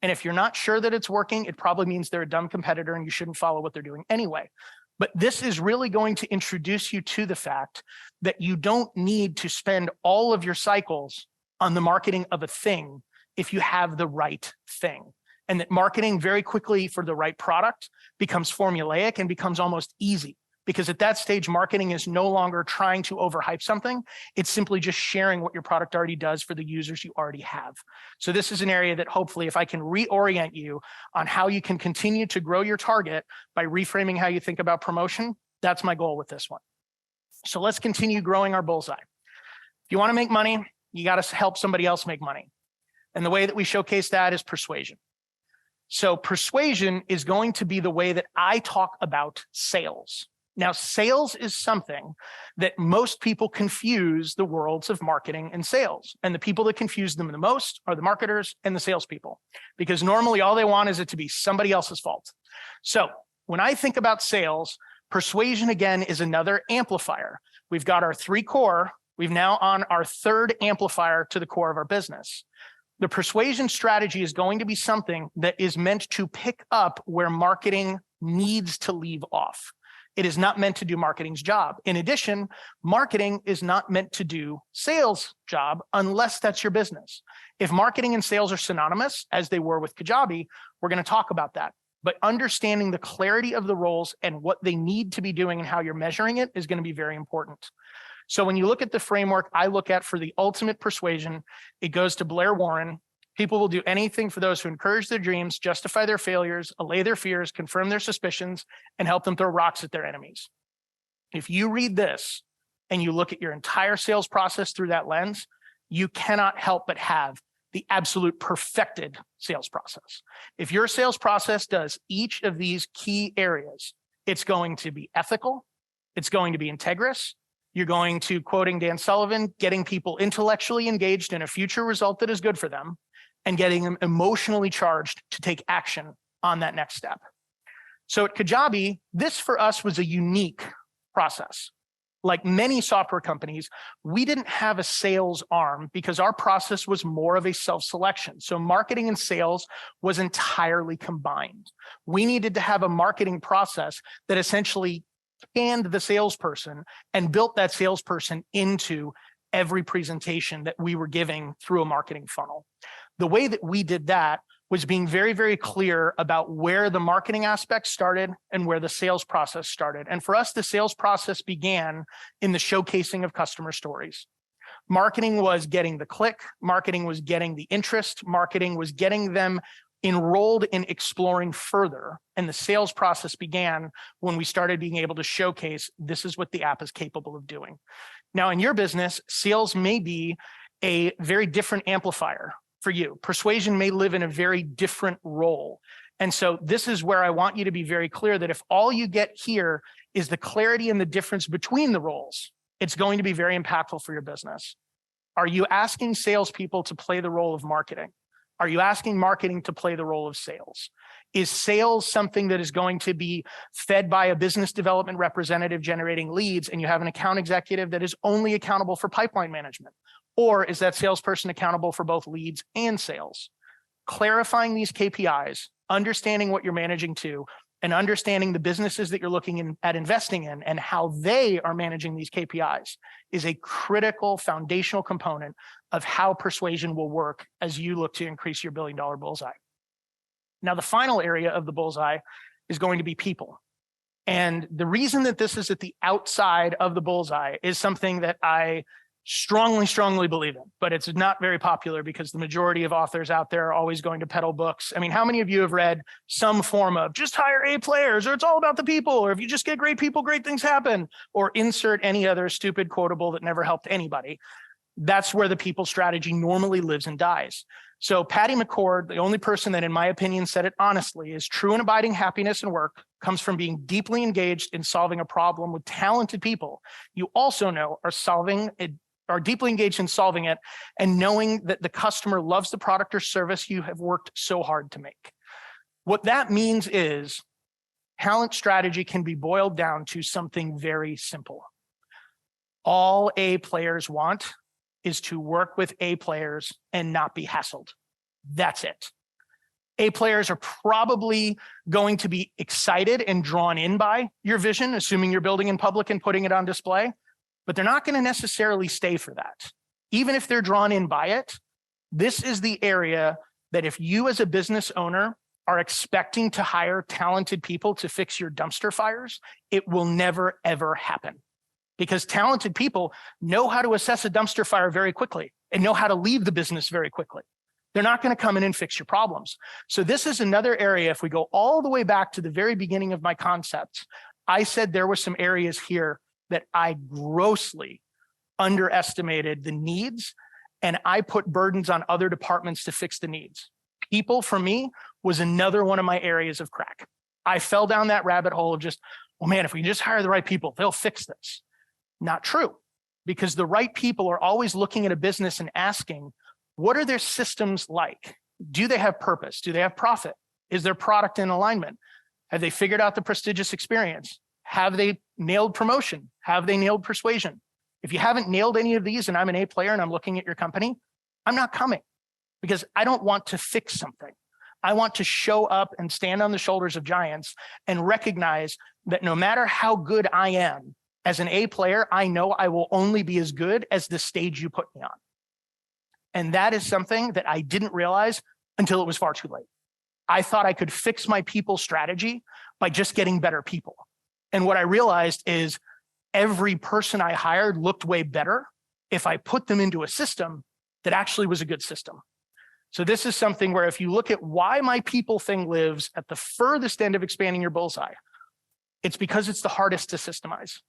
And if you're not sure that it's working, it probably means they're a dumb competitor and you shouldn't follow what they're doing anyway. But this is really going to introduce you to the fact that you don't need to spend all of your cycles on the marketing of a thing if you have the right thing. And that marketing very quickly for the right product becomes formulaic and becomes almost easy. Because at that stage, marketing is no longer trying to overhype something. It's simply just sharing what your product already does for the users you already have. So this is an area that hopefully if I can reorient you on how you can continue to grow your target by reframing how you think about promotion, that's my goal with this one. So let's continue growing our bullseye. If you want to make money, you got to help somebody else make money. And the way that we showcase that is persuasion. So persuasion is going to be the way that I talk about sales. Now, sales is something that most people confuse the worlds of marketing and sales. And the people that confuse them the most are the marketers and the salespeople, because normally all they want is it to be somebody else's fault. So when I think about sales, persuasion, again, is another amplifier. We've got our 3 core. We've now on our 3rd amplifier to the core of our business. The persuasion strategy is going to be something that is meant to pick up where marketing needs to leave off. It is not meant to do marketing's job. In addition, marketing is not meant to do sales' job unless that's your business. If marketing and sales are synonymous, as they were with Kajabi, we're going to talk about that. but understanding the clarity of the roles and what they need to be doing and how you're measuring it is going to be very important. So when you look at the framework I look at for the ultimate persuasion, it goes to Blair Warren. People will do anything for those who encourage their dreams, justify their failures, allay their fears, confirm their suspicions, and help them throw rocks at their enemies. If you read this and you look at your entire sales process through that lens, you cannot help but have the absolute perfected sales process. If your sales process does each of these key areas, it's going to be ethical, it's going to be integrous, you're going to, quoting Dan Sullivan, getting people intellectually engaged in a future result that is good for them, and getting them emotionally charged to take action on that next step. So at Kajabi, this for us was a unique process. Like many software companies, we didn't have a sales arm because our process was more of a self-selection. So marketing and sales was entirely combined. We needed to have a marketing process that essentially canned the salesperson and built that salesperson into every presentation that we were giving through a marketing funnel. The way that we did that was being very, very clear about where the marketing aspect started and where the sales process started. And for us, the sales process began in the showcasing of customer stories. Marketing was getting the click, marketing was getting the interest, marketing was getting them enrolled in exploring further. And the sales process began when we started being able to showcase this is what the app is capable of doing. Now, in your business, sales may be a very different amplifier for you. Persuasion may live in a very different role. And so this is where I want you to be very clear that if all you get here is the clarity and the difference between the roles, it's going to be very impactful for your business. Are you asking salespeople to play the role of marketing? Are you asking marketing to play the role of sales? Is sales something that is going to be fed by a business development representative generating leads and you have an account executive that is only accountable for pipeline management? Or is that salesperson accountable for both leads and sales? Clarifying these KPIs, understanding what you're managing to, and understanding the businesses that you're looking at investing in and how they are managing these KPIs is a critical foundational component of how persuasion will work as you look to increase your billion-dollar bullseye. Now, the final area of the bullseye is going to be people. And the reason that this is at the outside of the bullseye is something that I strongly believe in, but it's not very popular because the majority of authors out there are always going to peddle books. I mean, how many of you have read some form of just hire A players, or it's all about the people, or if you just get great people, great things happen, or insert any other stupid quotable that never helped anybody? That's where the people strategy normally lives and dies. So Patty McCord, the only person that in my opinion said it honestly, is true and abiding happiness in work comes from being deeply engaged in solving a problem with talented people you also know are deeply engaged in solving it and knowing that the customer loves the product or service you have worked so hard to make. What that means is talent strategy can be boiled down to something very simple. All A players want is to work with A players and not be hassled. That's it. A players are probably going to be excited and drawn in by your vision, assuming you're building in public and putting it on display, but they're not going to necessarily stay for that. Even if they're drawn in by it, this is the area that if you as a business owner are expecting to hire talented people to fix your dumpster fires, it will never, ever happen. Because talented people know how to assess a dumpster fire very quickly and know how to leave the business very quickly. They're not going to come in and fix your problems. So this is another area, if we go all the way back to the very beginning of my concept, I said there were some areas here that I grossly underestimated the needs, and I put burdens on other departments to fix the needs. People, for me, was another one of my areas of crack. I fell down that rabbit hole of just, well, man, if we just hire the right people, they'll fix this. Not true, because the right people are always looking at a business and asking, what are their systems like? Do they have purpose? Do they have profit? Is their product in alignment? Have they figured out the prestigious experience? Have they nailed promotion? Have they nailed persuasion? If you haven't nailed any of these and I'm an A player and I'm looking at your company, I'm not coming because I don't want to fix something. I want to show up and stand on the shoulders of giants and recognize that no matter how good I am, as an A player, I know I will only be as good as the stage you put me on. And that is something that I didn't realize until it was far too late. I thought I could fix my people strategy by just getting better people. And what I realized is every person I hired looked way better if I put them into a system that actually was a good system. So this is something where if you look at why my people thing lives at the furthest end of expanding your bullseye, it's because it's the hardest to systemize.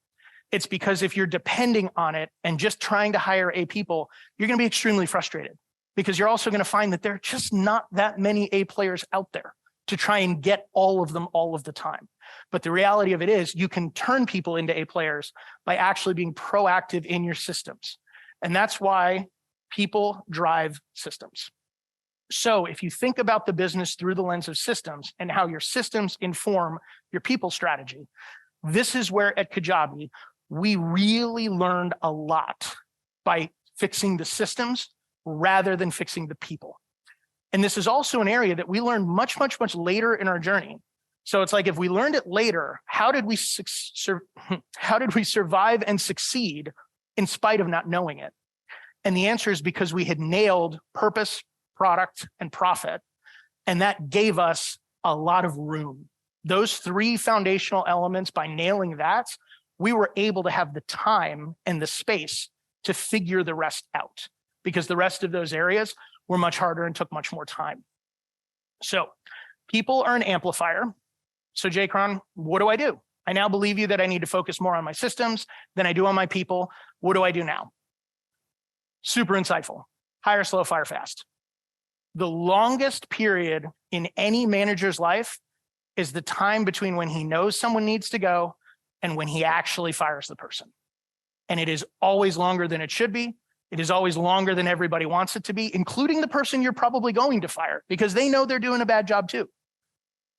It's because if you're depending on it and just trying to hire A people, you're going to be extremely frustrated because you're also going to find that there are just not that many A players out there to try and get all of them all of the time. But the reality of it is you can turn people into A players by actually being proactive in your systems. And that's why people drive systems. So if you think about the business through the lens of systems and how your systems inform your people strategy, this is where at Kajabi, we really learned a lot by fixing the systems rather than fixing the people. And this is also an area that we learned much, much, much later in our journey. So it's like, if we learned it later, how did we survive and succeed in spite of not knowing it? And the answer is because we had nailed purpose, product, and profit. And that gave us a lot of room. Those three foundational elements, by nailing that, we were able to have the time and the space to figure the rest out, because the rest of those areas were much harder and took much more time. So people are an amplifier. So JCron, what do I do? I now believe you that I need to focus more on my systems than I do on my people. What do I do now? Super insightful. Hire slow, fire fast. The longest period in any manager's life is the time between when he knows someone needs to go and when he actually fires the person. And it is always longer than it should be. It is always longer than everybody wants it to be, including the person you're probably going to fire, because they know they're doing a bad job too.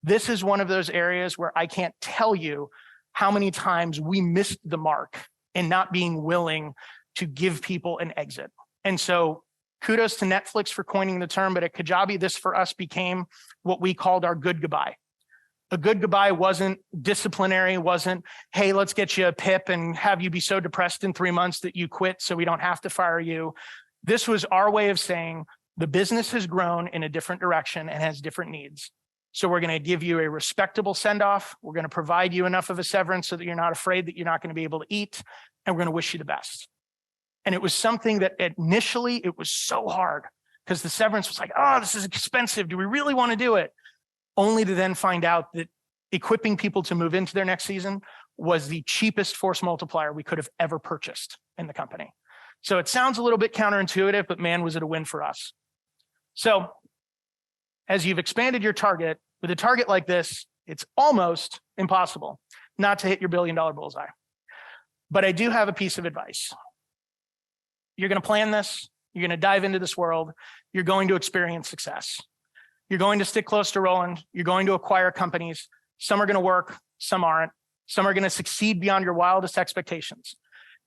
This is one of those areas where I can't tell you how many times we missed the mark in not being willing to give people an exit. And so kudos to Netflix for coining the term, but at Kajabi, this for us became what we called our good goodbye. A good goodbye wasn't disciplinary, wasn't, hey, let's get you a PIP and have you be so depressed in 3 months that you quit so we don't have to fire you. This was our way of saying the business has grown in a different direction and has different needs. So we're going to give you a respectable send-off. We're going to provide you enough of a severance so that you're not afraid that you're not going to be able to eat, and we're going to wish you the best. And it was something that initially it was so hard because the severance was like, oh, this is expensive. Do we really want to do it? Only to then find out that equipping people to move into their next season was the cheapest force multiplier we could have ever purchased in the company. So it sounds a little bit counterintuitive, but man, was it a win for us. So as you've expanded your target, with a target like this, it's almost impossible not to hit your $1 billion bullseye. But I do have a piece of advice. You're going to plan this. You're going to dive into this world. You're going to experience success. You're going to stick close to Roland. You're going to acquire companies. Some are going to work. Some aren't. Some are going to succeed beyond your wildest expectations.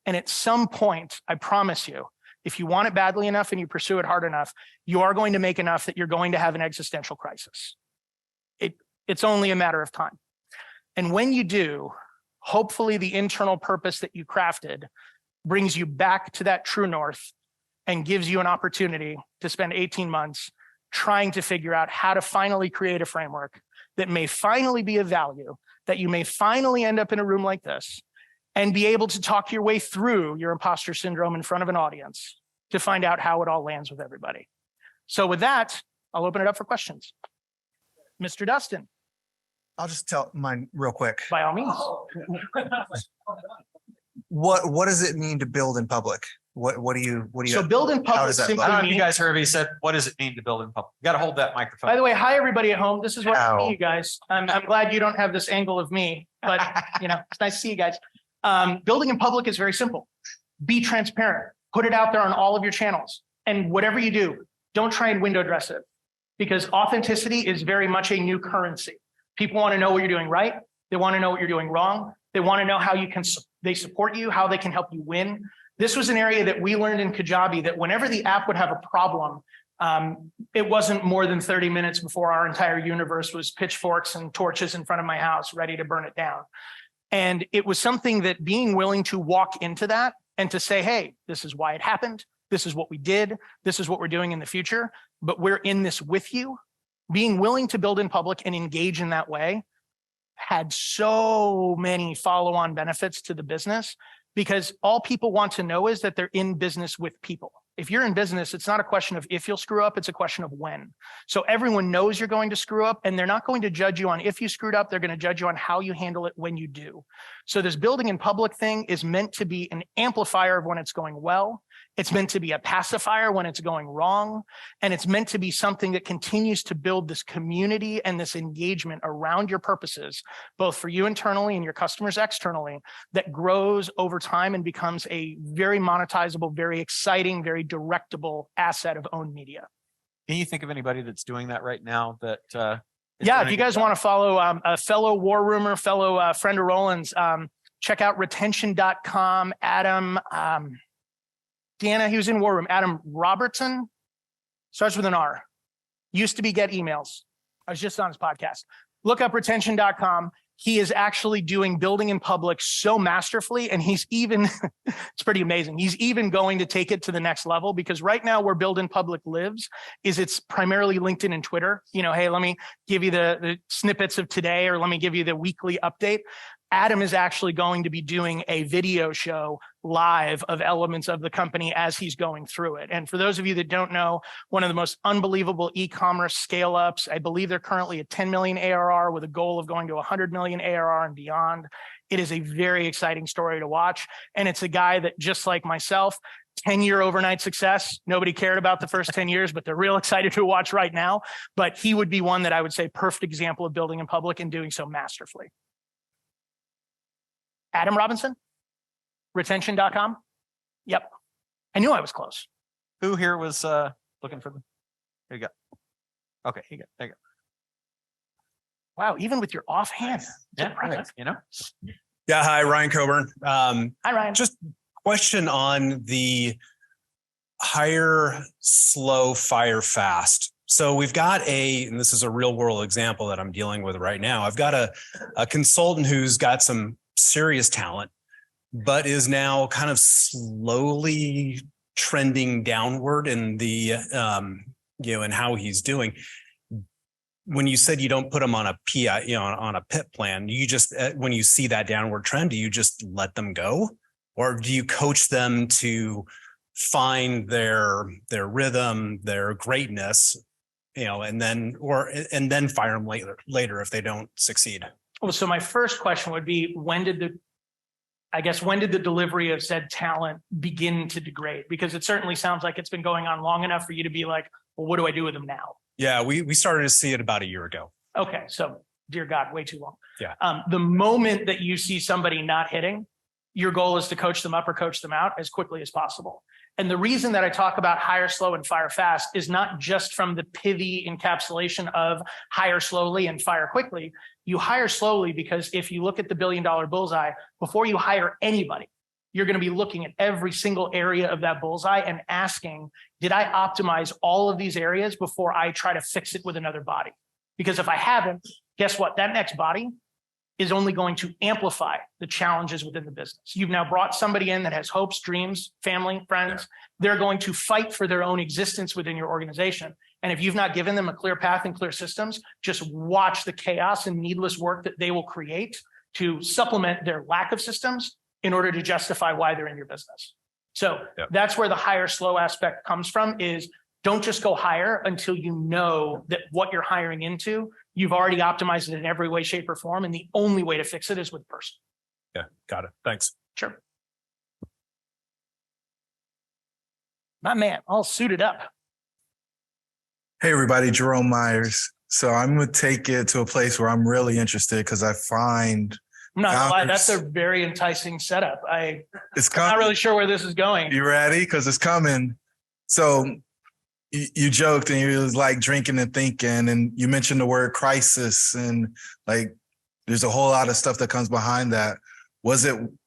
And at some point, I promise you, if you want it badly enough and you pursue it hard enough, you are going to make enough that you're going to have an existential crisis. It's only a matter of time. And when you do, hopefully the internal purpose that you crafted brings you back to that true north and gives you an opportunity to spend 18 months trying to figure out how to finally create a framework that may finally be of value, that you may finally end up in a room like this and be able to talk your way through your imposter syndrome in front of an audience to find out how it all lands with everybody. So with that, I'll open it up for questions. Mr. Dustin. I'll just tell mine real quick. By all means. What does it mean to build in public? What do you So build in how public does that simply I don't know if you means, guys heard me said, what does it mean to build in public? You got to hold that microphone. by the way, hi everybody at home. This is what I Ow. see you guys. I'm glad you don't have this angle of me, but it's nice to see you guys. Building in public is very simple. Be transparent. Put it out there on all of your channels. And whatever you do, don't try and window dress it, because authenticity is very much a new currency. People want to know what you're doing right. They want to know what you're doing wrong. They want to know how they support you, how they can help you win. This was an area that we learned in Kajabi, that whenever the app would have a problem, it wasn't more than 30 minutes before our entire universe was pitchforks and torches in front of my house, ready to burn it down. And it was something that being willing to walk into that and to say, hey, this is why it happened. This is what we did. This is what we're doing in the future, but we're in this with you. being willing to build in public and engage in that way had so many follow-on benefits to the business, because all people want to know is that they're in business with people. If you're in business, it's not a question of if you'll screw up, it's a question of when. So everyone knows you're going to screw up, and they're not going to judge you on if you screwed up, they're going to judge you on how you handle it when you do. So this building in public thing is meant to be an amplifier of when it's going well. It's meant to be a pacifier when it's going wrong. And it's meant to be something that continues to build this community and this engagement around your purposes, both for you internally and your customers externally, that grows over time and becomes a very monetizable, very exciting, very directable asset of owned media. Can you think of anybody that's doing that right now that yeah, if you guys want to follow a fellow war roomer, fellow friend of Roland's, check out retention.com. Adam, Deanna, he was in War Room. Adam Robertson, starts with an R. Used to be Get Emails. I was just on his podcast. Look up retention.com. He is actually doing building in public so masterfully. And he's even, it's pretty amazing. He's even going to take it to the next level, because right now where build in public lives is it's primarily LinkedIn and Twitter. You know, hey, let me give you the snippets of today, or let me give you the weekly update. Adam is actually going to be doing a video show live of elements of the company as he's going through it. And for those of you that don't know, one of the most unbelievable e-commerce scale ups, I believe they're currently at 10 million ARR with a goal of going to 100 million ARR and beyond. It is a very exciting story to watch. And it's a guy that, just like myself, 10-year overnight success. Nobody cared about the first 10 years, but they're real excited to watch right now. But he would be one that I would say perfect example of building in public and doing so masterfully. Adam Robinson, retention.com. Yep. I knew I was close. Who here was looking for them? There you go. Okay, here you go. There you go. Wow, even with your offhand. Yeah, right. You know? Yeah, hi, Ryan Coburn. Hi, Ryan. Just question on the hire slow, fire fast. So we've got and this is a real world example that I'm dealing with right now. I've got a consultant who's got some serious talent, but is now kind of slowly trending downward in the, and how he's doing. When you said you don't put them on a PI, on a PIP plan, you just, when you see that downward trend, do you just let them go? Or do you coach them to find their rhythm, their greatness, and then fire them later if they don't succeed? Well, so my first question would be, when did the delivery of said talent begin to degrade? Because it certainly sounds like it's been going on long enough for you to be like, well, what do I do with them now? Yeah, we started to see it about a year ago. Okay, so dear God, way too long. Yeah. The moment that you see somebody not hitting, your goal is to coach them up or coach them out as quickly as possible. And the reason that I talk about hire slow and fire fast is not just from the pithy encapsulation of hire slowly and fire quickly. You hire slowly because if you look at the $1 billion bullseye, before you hire anybody, you're going to be looking at every single area of that bullseye and asking, did I optimize all of these areas before I try to fix it with another body? Because if I haven't, guess what? That next body is only going to amplify the challenges within the business. You've now brought somebody in that has hopes, dreams, family, friends. Yeah. They're going to fight for their own existence within your organization. And if you've not given them a clear path and clear systems, just watch the chaos and needless work that they will create to supplement their lack of systems in order to justify why they're in your business. So That's where the hire slow aspect comes from, is don't just go hire until you know that what you're hiring into, you've already optimized it in every way, shape, or form. And the only way to fix it is with the person. Yeah, got it. Thanks. Sure. My man, all suited up. Hey, everybody, Jerome Myers. So I'm going to take it to a place where I'm really interested, because I find... I'm not gonna lie, that's a very enticing setup. I'm coming. Not really sure where this is going. You ready? Because it's coming. So you joked and you was like drinking and thinking, and you mentioned the word crisis, and like there's a whole lot of stuff that comes behind that.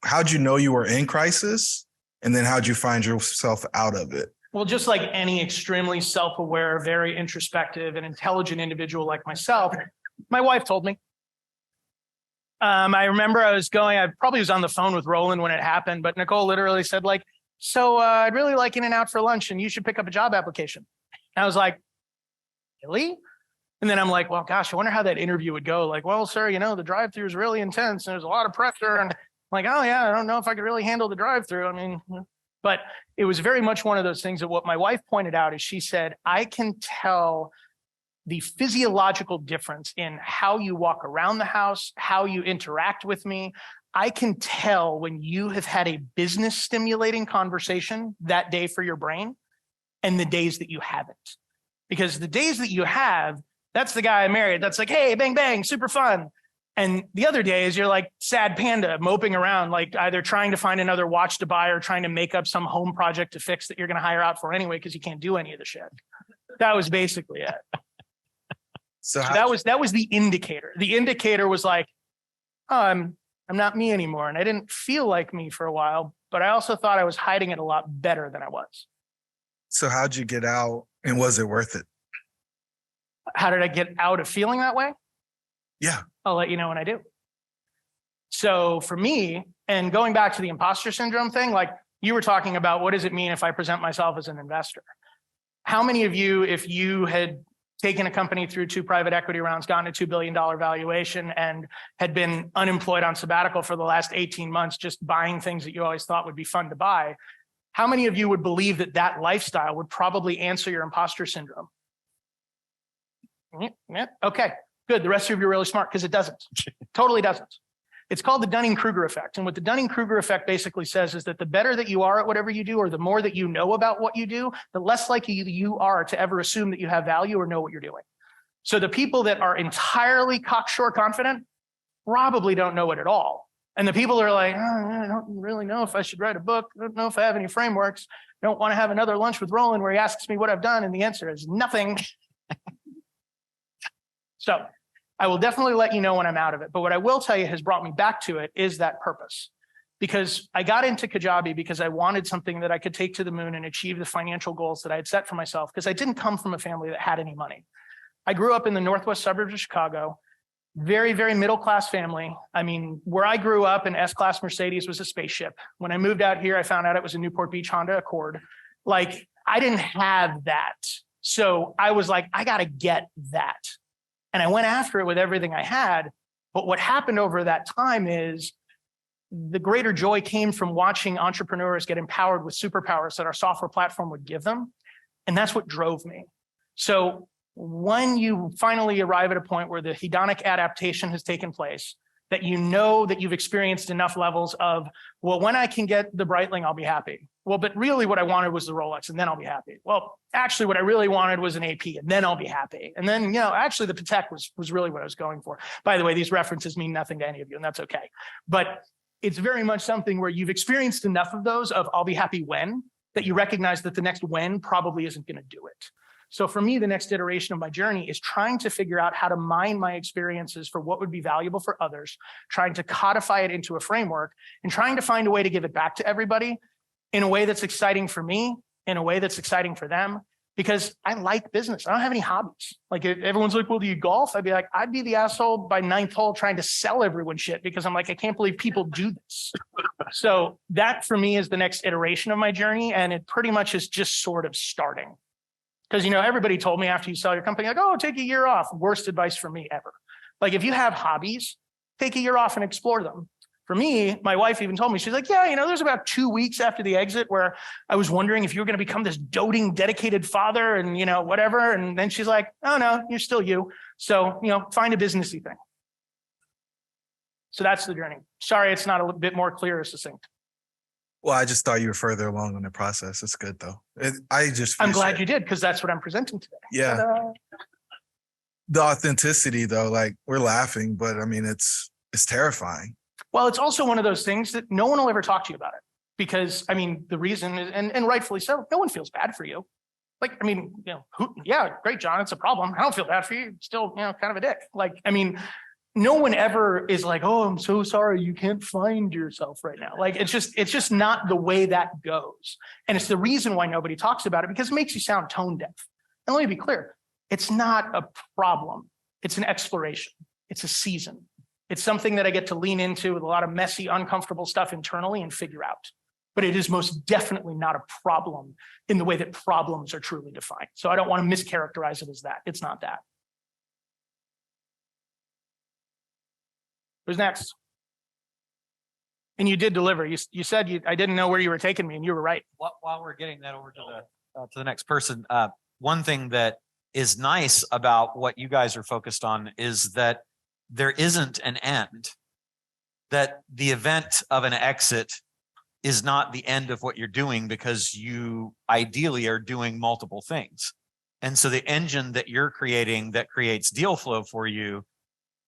How'd you know you were in crisis? And then how'd you find yourself out of it? Well, just like any extremely self-aware, very introspective and intelligent individual like myself, my wife told me. I remember I probably was on the phone with Roland when it happened, but Nicole literally said like, so I'd really like In-N-Out for lunch and you should pick up a job application. And I was like, really? And then I'm like, well, gosh, I wonder how that interview would go. Like, well, sir, the drive-through is really intense and there's a lot of pressure. And I'm like, oh yeah, I don't know if I could really handle the drive-through. I mean, but it was very much one of those things that what my wife pointed out is she said, I can tell the physiological difference in how you walk around the house, how you interact with me. I can tell when you have had a business stimulating conversation that day for your brain and the days that you haven't. Because the days that you have, that's the guy I married. That's like, hey, bang, bang, super fun. And the other days you're like sad panda moping around, like either trying to find another watch to buy or trying to make up some home project to fix that you're going to hire out for anyway, because you can't do any of the shit. That was basically it. So that was the indicator. The indicator was like, oh, I'm not me anymore. And I didn't feel like me for a while, but I also thought I was hiding it a lot better than I was. So how'd you get out and was it worth it? How did I get out of feeling that way? Yeah. I'll let you know when I do. So for me, and going back to the imposter syndrome thing, like you were talking about, what does it mean if I present myself as an investor? How many of you, if you had taken a company through 2 private equity rounds, gotten a $2 billion valuation, and had been unemployed on sabbatical for the last 18 months, just buying things that you always thought would be fun to buy, how many of you would believe that that lifestyle would probably answer your imposter syndrome? Yeah. Okay, good. The rest of you are really smart because it doesn't. Totally doesn't. It's called the Dunning-Kruger effect. And what the Dunning-Kruger effect basically says is that the better that you are at whatever you do, or the more that you know about what you do, the less likely you are to ever assume that you have value or know what you're doing. So the people that are entirely cocksure confident probably don't know it at all. And the people that are like, oh, I don't really know if I should write a book. I don't know if I have any frameworks. I don't want to have another lunch with Roland where he asks me what I've done. And the answer is nothing. So I will definitely let you know when I'm out of it. But what I will tell you has brought me back to it is that purpose. Because I got into Kajabi because I wanted something that I could take to the moon and achieve the financial goals that I had set for myself, because I didn't come from a family that had any money. I grew up in the northwest suburbs of Chicago, very, very middle-class family. I mean, where I grew up, an S-Class Mercedes was a spaceship. When I moved out here, I found out it was a Newport Beach Honda Accord. Like, I didn't have that. So I was like, I got to get that. And I went after it with everything I had. But what happened over that time is the greater joy came from watching entrepreneurs get empowered with superpowers that our software platform would give them. And that's what drove me. So when you finally arrive at a point where the hedonic adaptation has taken place, that you know that you've experienced enough levels of, well, when I can get the Breitling, I'll be happy. Well, but really what I wanted was the Rolex, and then I'll be happy. Well, actually what I really wanted was an AP, and then I'll be happy. And then, actually the Patek was really what I was going for. By the way, these references mean nothing to any of you, and that's okay. But it's very much something where you've experienced enough of those of I'll be happy when, that you recognize that the next when probably isn't going to do it. So for me, the next iteration of my journey is trying to figure out how to mine my experiences for what would be valuable for others, trying to codify it into a framework, and trying to find a way to give it back to everybody in a way that's exciting for me, in a way that's exciting for them, because I like business. I don't have any hobbies. Like, if everyone's like, well, do you golf? I'd be like, I'd be the asshole by 9th hole trying to sell everyone shit, because I'm like, I can't believe people do this. So that for me is the next iteration of my journey. And it pretty much is just sort of starting. Because, everybody told me after you sell your company, like, oh, take a year off. Worst advice for me ever. Like, if you have hobbies, take a year off and explore them. For me, my wife even told me, she's like, yeah, there's about 2 weeks after the exit where I was wondering if you were going to become this doting, dedicated father and, whatever. And then she's like, oh, no, you're still you. So, find a businessy thing. So that's the journey. Sorry, it's not a bit more clear or succinct. Well, I just thought you were further along in the process. It's good though. I'm glad you did, because that's what I'm presenting today. Yeah. Ta-da. The authenticity though, like we're laughing, but I mean, it's terrifying. Well, it's also one of those things that no one will ever talk to you about it, because the reason is, and rightfully so, no one feels bad for you. Like, yeah, great, John, it's a problem. I don't feel bad for you. Still, kind of a dick. Like, no one ever is like, oh, I'm so sorry, you can't find yourself right now. Like, it's just not the way that goes. And it's the reason why nobody talks about it, because it makes you sound tone deaf. And let me be clear, it's not a problem. It's an exploration. It's a season. It's something that I get to lean into with a lot of messy, uncomfortable stuff internally and figure out. But it is most definitely not a problem in the way that problems are truly defined. So I don't want to mischaracterize it as that. It's not that. Who's next? And you did deliver. You said I didn't know where you were taking me, and you were right. While we're getting that over to the next person, one thing that is nice about what you guys are focused on is that there isn't an end. That the event of an exit is not the end of what you're doing, because you ideally are doing multiple things. And so the engine that you're creating that creates deal flow for you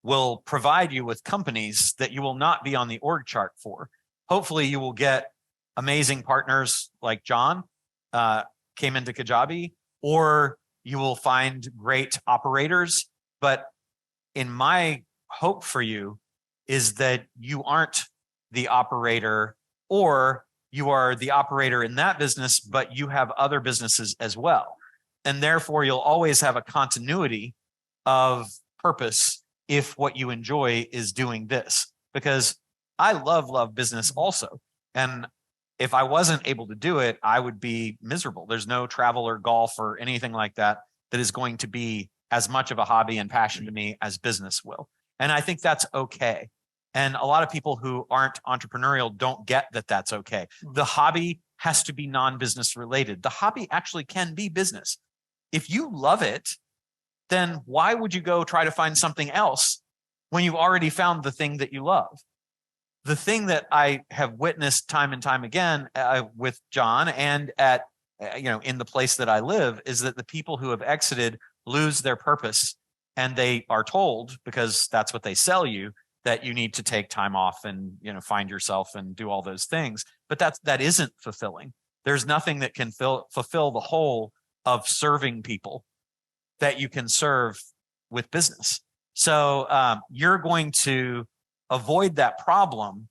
will provide you with companies that you will not be on the org chart for. Hopefully you will get amazing partners like John came into Kajabi, or you will find great operators. But in my hope for you is that you aren't the operator, or you are the operator in that business, but you have other businesses as well. And therefore you'll always have a continuity of purpose if what you enjoy is doing this. Because I love business also. And if I wasn't able to do it, I would be miserable. There's no travel or golf or anything like that that is going to be as much of a hobby and passion to me as business will. And I think that's okay. And a lot of people who aren't entrepreneurial don't get that that's okay. The hobby has to be non-business related. The hobby actually can be business. If you love it, then why would you go try to find something else when you've already found the thing that you love? The thing that I have witnessed time and time again with John and at, in the place that I live, is that the people who have exited lose their purpose, and they are told, because that's what they sell you, that you need to take time off and, find yourself and do all those things. But that isn't fulfilling. There's nothing that can fulfill the whole of serving people that you can serve with business. So you're going to avoid that problem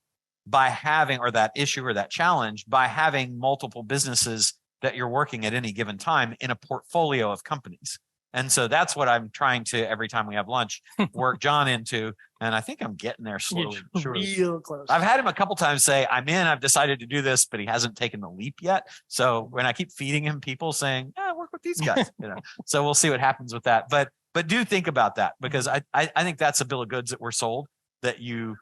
by having, or that issue or that challenge, by having multiple businesses that you're working at any given time in a portfolio of companies. And so that's what I'm trying to, every time we have lunch, work John into. And I think I'm getting there slowly. Real close. I've had him a couple times say, I've decided to do this, but he hasn't taken the leap yet. So when I keep feeding him people saying, work with these guys, so we'll see what happens with that. But do think about that, because I think that's a bill of goods that we're sold, that you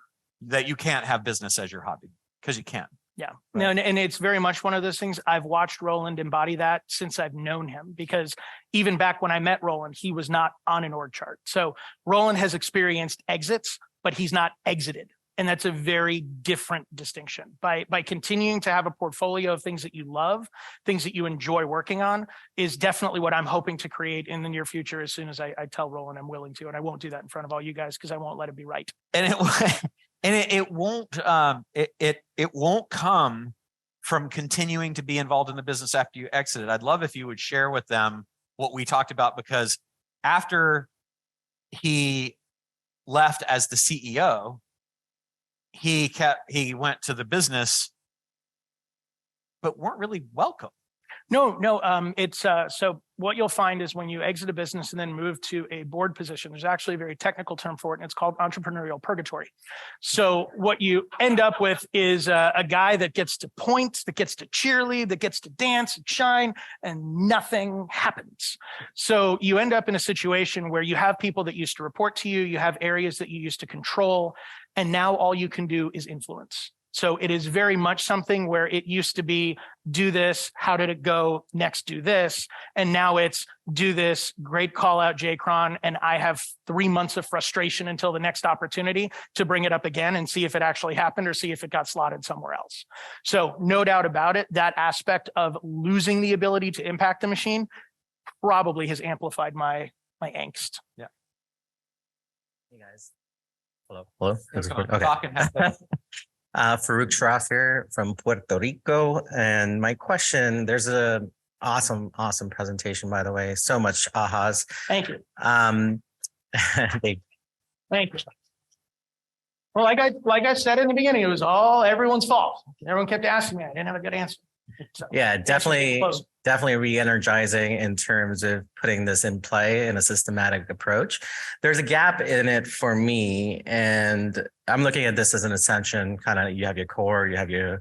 can't have business as your hobby, because you can. Yeah, right. No, and it's very much one of those things. I've watched Roland embody that since I've known him, because even back when I met Roland, he was not on an org chart. So Roland has experienced exits, but he's not exited. And that's a very different distinction. By continuing to have a portfolio of things that you love, things that you enjoy working on, is definitely what I'm hoping to create in the near future, as soon as I tell Roland I'm willing to. And I won't do that in front of all you guys, because I won't let it be right. And it won't come from continuing to be involved in the business after you exited. I'd love if you would share with them what we talked about, because after he left as the CEO, he went to the business, but weren't really welcome. No. It's so what you'll find is when you exit a business and then move to a board position, there's actually a very technical term for it, and it's called entrepreneurial purgatory. So what you end up with is a guy that gets to point, that gets to cheerlead, that gets to dance and shine, and nothing happens. So you end up in a situation where you have people that used to report to you, you have areas that you used to control, and now all you can do is influence. So it is very much something where it used to be, do this, how did it go, next do this. And now it's, do this, great call out JCron, and I have 3 months of frustration until the next opportunity to bring it up again and see if it actually happened or see if it got slotted somewhere else. So no doubt about it, that aspect of losing the ability to impact the machine probably has amplified my angst. Yeah. Hey guys. Hello. Okay. Farouk Shrafir from Puerto Rico. And my question, there's a awesome presentation, by the way. So much ahas. Thank you. Thank you. Well, like I said in the beginning, it was all everyone's fault. Everyone kept asking me. I didn't have a good answer. So, yeah, definitely re-energizing in terms of putting this in play in a systematic approach. There's a gap in it for me, and I'm looking at this as an ascension. Kind of, you have your core, you have your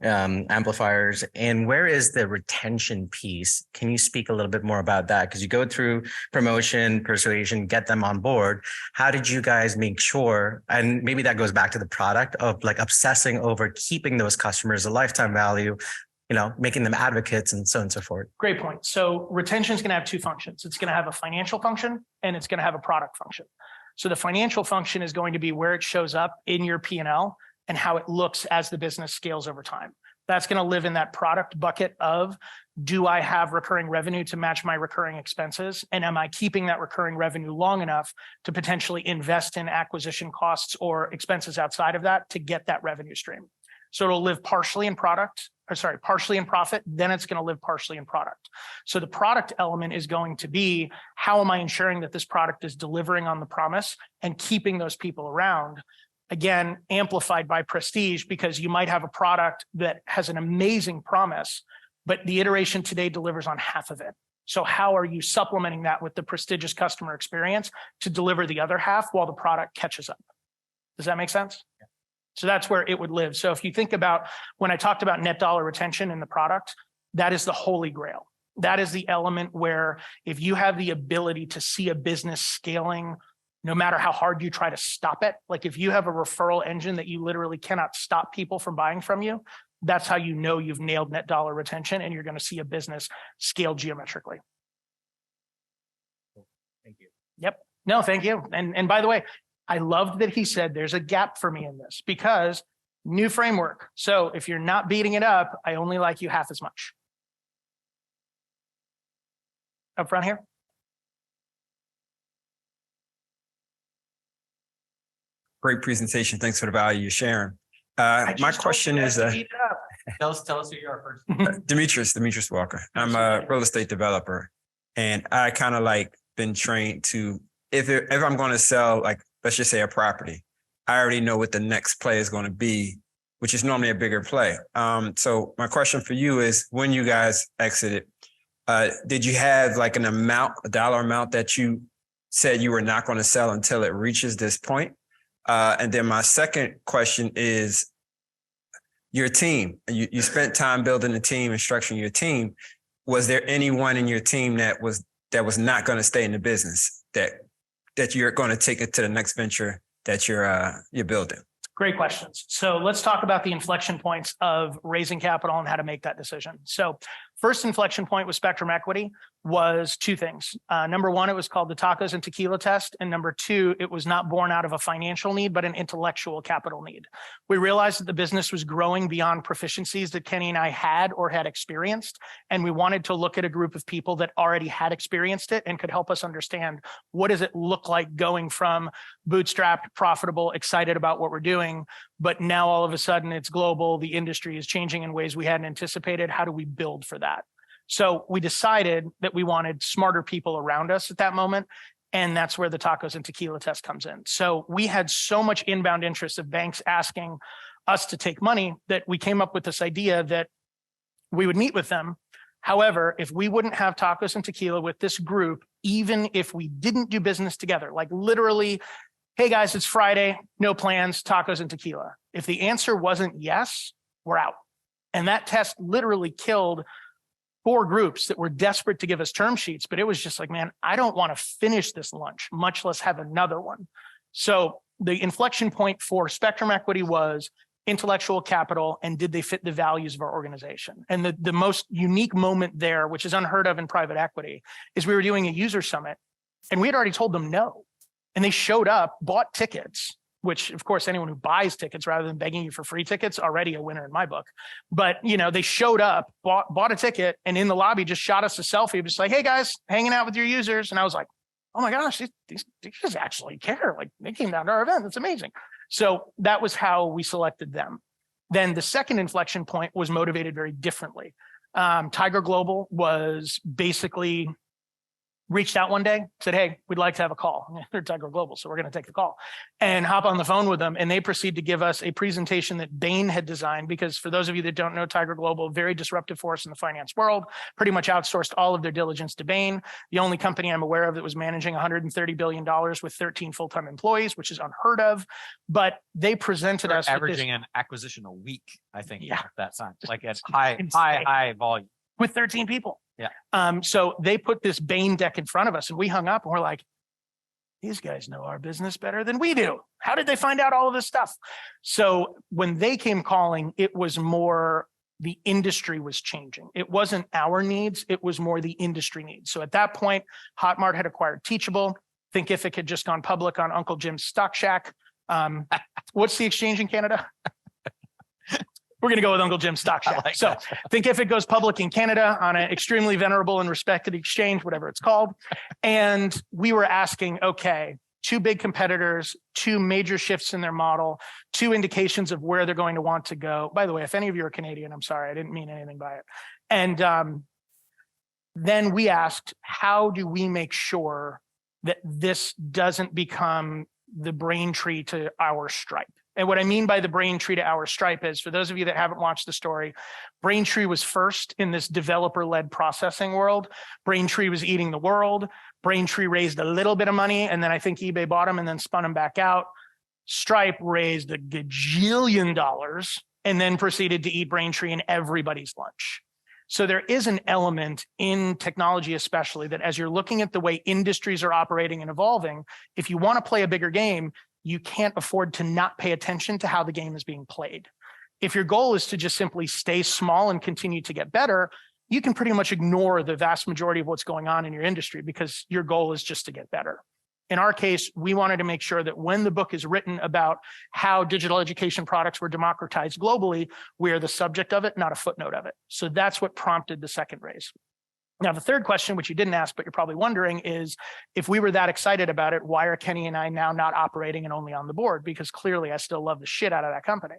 amplifiers, and where is the retention piece? Can you speak a little bit more about that? Because you go through promotion, persuasion, get them on board. How did you guys make sure, and maybe that goes back to the product of like obsessing over keeping those customers, a lifetime value, making them advocates and so on and so forth. Great point. So retention is going to have two functions. It's going to have a financial function and it's going to have a product function. So the financial function is going to be where it shows up in your P&L and how it looks as the business scales over time. That's going to live in that product bucket of, do I have recurring revenue to match my recurring expenses? And am I keeping that recurring revenue long enough to potentially invest in acquisition costs or expenses outside of that to get that revenue stream? So it'll live partially in partially in profit, then it's going to live partially in product. So the product element is going to be, how am I ensuring that this product is delivering on the promise and keeping those people around? Again, amplified by prestige, because you might have a product that has an amazing promise, but the iteration today delivers on half of it. So how are you supplementing that with the prestigious customer experience to deliver the other half while the product catches up? Does that make sense? Yeah. So that's where it would live. So if you think about when I talked about net dollar retention in the product, that is the holy grail. That is the element where if you have the ability to see a business scaling, no matter how hard you try to stop it, like if you have a referral engine that you literally cannot stop people from buying from you, that's how you know you've nailed net dollar retention and you're going to see a business scale geometrically. Thank you. Yep. No, thank you. And by the way, I loved that he said there's a gap for me in this, because new framework. So if you're not beating it up, I only like you half as much. Up front here. Great presentation. Thanks for the value you're sharing. My question is, tell us who you are first. Demetrius Walker. I'm a real estate developer, and I kind of like been trained to, if I'm going to sell, like, let's just say a property, I already know what the next play is going to be, which is normally a bigger play. So my question for you is, when you guys exited, did you have like an amount, a dollar amount that you said you were not going to sell until it reaches this point? And then my second question is your team. You spent time building a team and structuring your team. Was there anyone in your team that was not going to stay in the business, that you're going to take it to the next venture that you're building? Great questions. So let's talk about the inflection points of raising capital and how to make that decision. So first inflection point with Spectrum Equity was two things. Number one, it was called the tacos and tequila test. And number two, it was not born out of a financial need, but an intellectual capital need. We realized that the business was growing beyond proficiencies that Kenny and I had or had experienced. And we wanted to look at a group of people that already had experienced it and could help us understand, what does it look like going from bootstrapped, profitable, excited about what we're doing, but now all of a sudden it's global, the industry is changing in ways we hadn't anticipated. How do we build for that? So we decided that we wanted smarter people around us at that moment. And that's where the tacos and tequila test comes in. So we had so much inbound interest of banks asking us to take money that we came up with this idea that we would meet with them. However, if we wouldn't have tacos and tequila with this group, even if we didn't do business together, like literally, hey guys, it's Friday, no plans, tacos and tequila. If the answer wasn't yes, we're out. And that test literally killed 4 groups that were desperate to give us term sheets, but it was just like, man, I don't want to finish this lunch, much less have another one. So the inflection point for Spectrum Equity was intellectual capital, and did they fit the values of our organization? And the most unique moment there, which is unheard of in private equity, is we were doing a user summit and we had already told them no. And they showed up, bought tickets, which of course, anyone who buys tickets rather than begging you for free tickets, already a winner in my book. But they showed up, bought a ticket, and in the lobby just shot us a selfie, just like, hey guys, hanging out with your users. And I was like, oh my gosh, these guys actually care. Like, they came down to our event. That's amazing. So that was how we selected them. Then the second inflection point was motivated very differently. Tiger Global was basically reached out one day, said, hey, we'd like to have a call. They're Tiger Global, so we're going to take the call and hop on the phone with them. And they proceed to give us a presentation that Bain had designed, because for those of you that don't know, Tiger Global, very disruptive force in the finance world, pretty much outsourced all of their diligence to Bain. The only company I'm aware of that was managing $130 billion with 13 full-time employees, which is unheard of. But they presented us averaging an acquisition a week, I think, at that time, like at high volume. With 13 people. Yeah. So they put this Bain deck in front of us and we hung up and we're like, these guys know our business better than we do. How did they find out all of this stuff? So when they came calling, it was more the industry was changing. It wasn't our needs. It was more the industry needs. So at that point, Hotmart had acquired Teachable. Thinkific had just gone public on Uncle Jim's Stock Shack. What's the exchange in Canada? We're going to go with Uncle Jim's Stock Shack. Like so Thinkific goes public in Canada on an extremely venerable and respected exchange, whatever it's called. And we were asking, okay, two big competitors, two major shifts in their model, two indications of where they're going to want to go. By the way, if any of you are Canadian, I'm sorry, I didn't mean anything by it. And then we asked, how do we make sure that this doesn't become the Braintree to our Stripe? And what I mean by the Braintree to our Stripe is, for those of you that haven't watched the story, Braintree was first in this developer-led processing world. Braintree was eating the world. Braintree raised a little bit of money, and then I think eBay bought them and then spun them back out. Stripe raised a gajillion dollars and then proceeded to eat Braintree and everybody's lunch. So there is an element in technology, especially, that as you're looking at the way industries are operating and evolving, if you want to play a bigger game, you can't afford to not pay attention to how the game is being played. If your goal is to just simply stay small and continue to get better, you can pretty much ignore the vast majority of what's going on in your industry because your goal is just to get better. In our case, we wanted to make sure that when the book is written about how digital education products were democratized globally, we are the subject of it, not a footnote of it. So that's what prompted the second raise. Now, the third question, which you didn't ask, but you're probably wondering, is if we were that excited about it, why are Kenny and I now not operating and only on the board? Because clearly I still love the shit out of that company.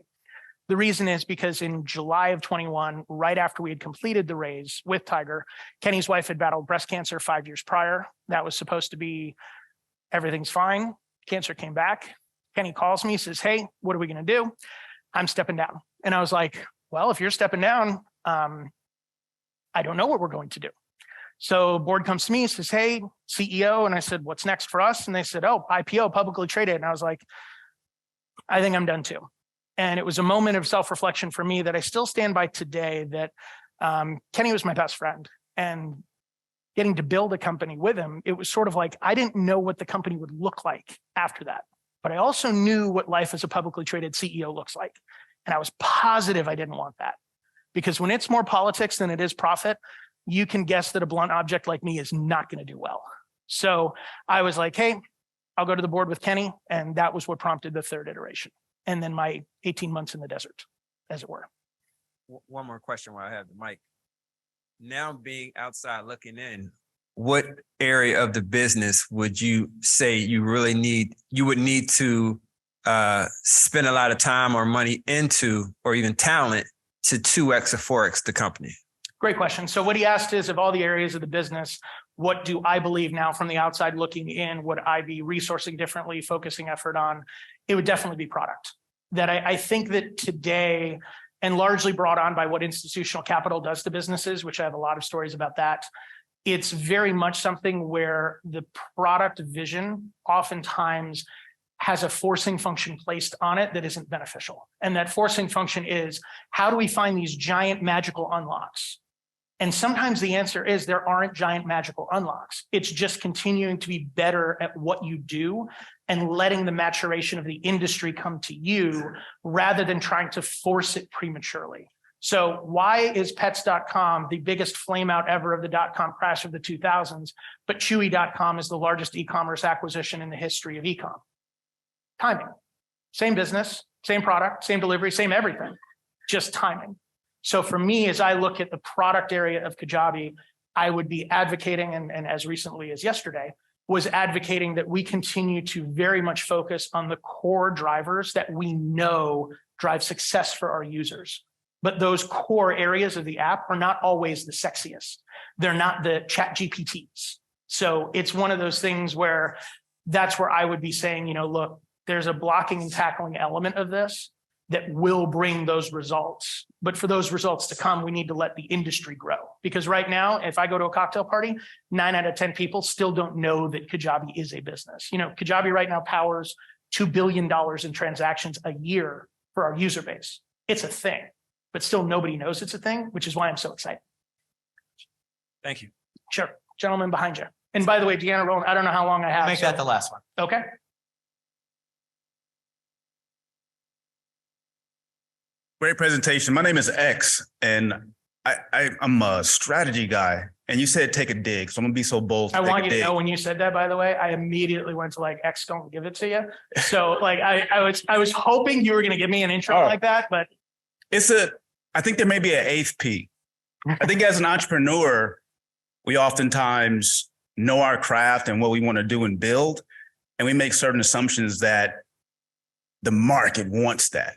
The reason is because in July of 21, right after we had completed the raise with Tiger, Kenny's wife had battled breast cancer 5 years prior. That was supposed to be everything's fine. Cancer came back. Kenny calls me, says, hey, what are we going to do? I'm stepping down. And I was like, well, if you're stepping down, I don't know what we're going to do. So board comes to me, says, hey, CEO. And I said, what's next for us? And they said, oh, IPO, publicly traded. And I was like, I think I'm done too. And it was a moment of self-reflection for me that I still stand by today, that Kenny was my best friend. And getting to build a company with him, it was sort of like, I didn't know what the company would look like after that. But I also knew what life as a publicly traded CEO looks like. And I was positive I didn't want that. Because when it's more politics than it is profit, you can guess that a blunt object like me is not going to do well. So I was like, hey, I'll go to the board with Kenny. And that was what prompted the third iteration. And then my 18 months in the desert, as it were. One more question while I have the mic. Now being outside looking in, what area of the business would you say you would need to spend a lot of time or money into, or even talent, to 2x or 4x the company? Great question. So what he asked is, of all the areas of the business, what do I believe now from the outside looking in, would I be resourcing differently, focusing effort on? It would definitely be product. That I think that today, and largely brought on by what institutional capital does to businesses, which I have a lot of stories about that, it's very much something where the product vision oftentimes has a forcing function placed on it that isn't beneficial. And that forcing function is, how do we find these giant magical unlocks? And sometimes the answer is there aren't giant magical unlocks. It's just continuing to be better at what you do and letting the maturation of the industry come to you rather than trying to force it prematurely. So why is pets.com the biggest flame out ever of the .com crash of the 2000s, but Chewy.com is the largest e-commerce acquisition in the history of e-com? Timing. Same business, same product, same delivery, same everything, just timing. So for me, as I look at the product area of Kajabi, I would be advocating, and as recently as yesterday, was advocating that we continue to very much focus on the core drivers that we know drive success for our users. But those core areas of the app are not always the sexiest. They're not the chat GPTs. So it's one of those things where that's where I would be saying, look, there's a blocking and tackling element of this that will bring those results. But for those results to come, we need to let the industry grow. Because right now, if I go to a cocktail party, 9 out of 10 people still don't know that Kajabi is a business. Kajabi right now powers $2 billion in transactions a year for our user base. It's a thing, but still nobody knows it's a thing, which is why I'm so excited. Thank you. Sure. Gentleman behind you. And by the way, Deanna, Roland, I don't know how long I have. Make that the last one. Okay. Great presentation. My name is X, and I'm a strategy guy. And you said take a dig, so I'm gonna be so bold. I want you to know when you said that, by the way, I immediately went to like X, don't give it to you. So like I was hoping you were gonna give me an intro like that, but I think there may be an 8th P. I think as an entrepreneur, we oftentimes know our craft and what we want to do and build, and we make certain assumptions that the market wants that.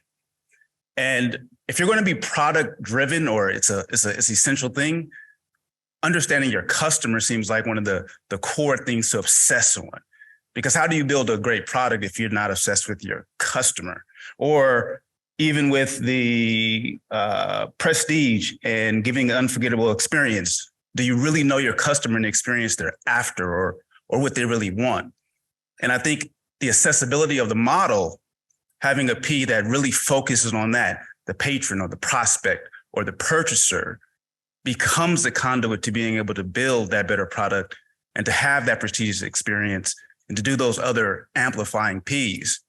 And if you're going to be product driven, or it's an essential thing, understanding your customer seems like one of the core things to obsess on. Because how do you build a great product if you're not obsessed with your customer? Or even with the prestige and giving an unforgettable experience, do you really know your customer and the experience they're after, or what they really want? And I think the accessibility of the model, having a P that really focuses on that, the patron or the prospect or the purchaser, becomes the conduit to being able to build that better product and to have that prestigious experience and to do those other amplifying Ps.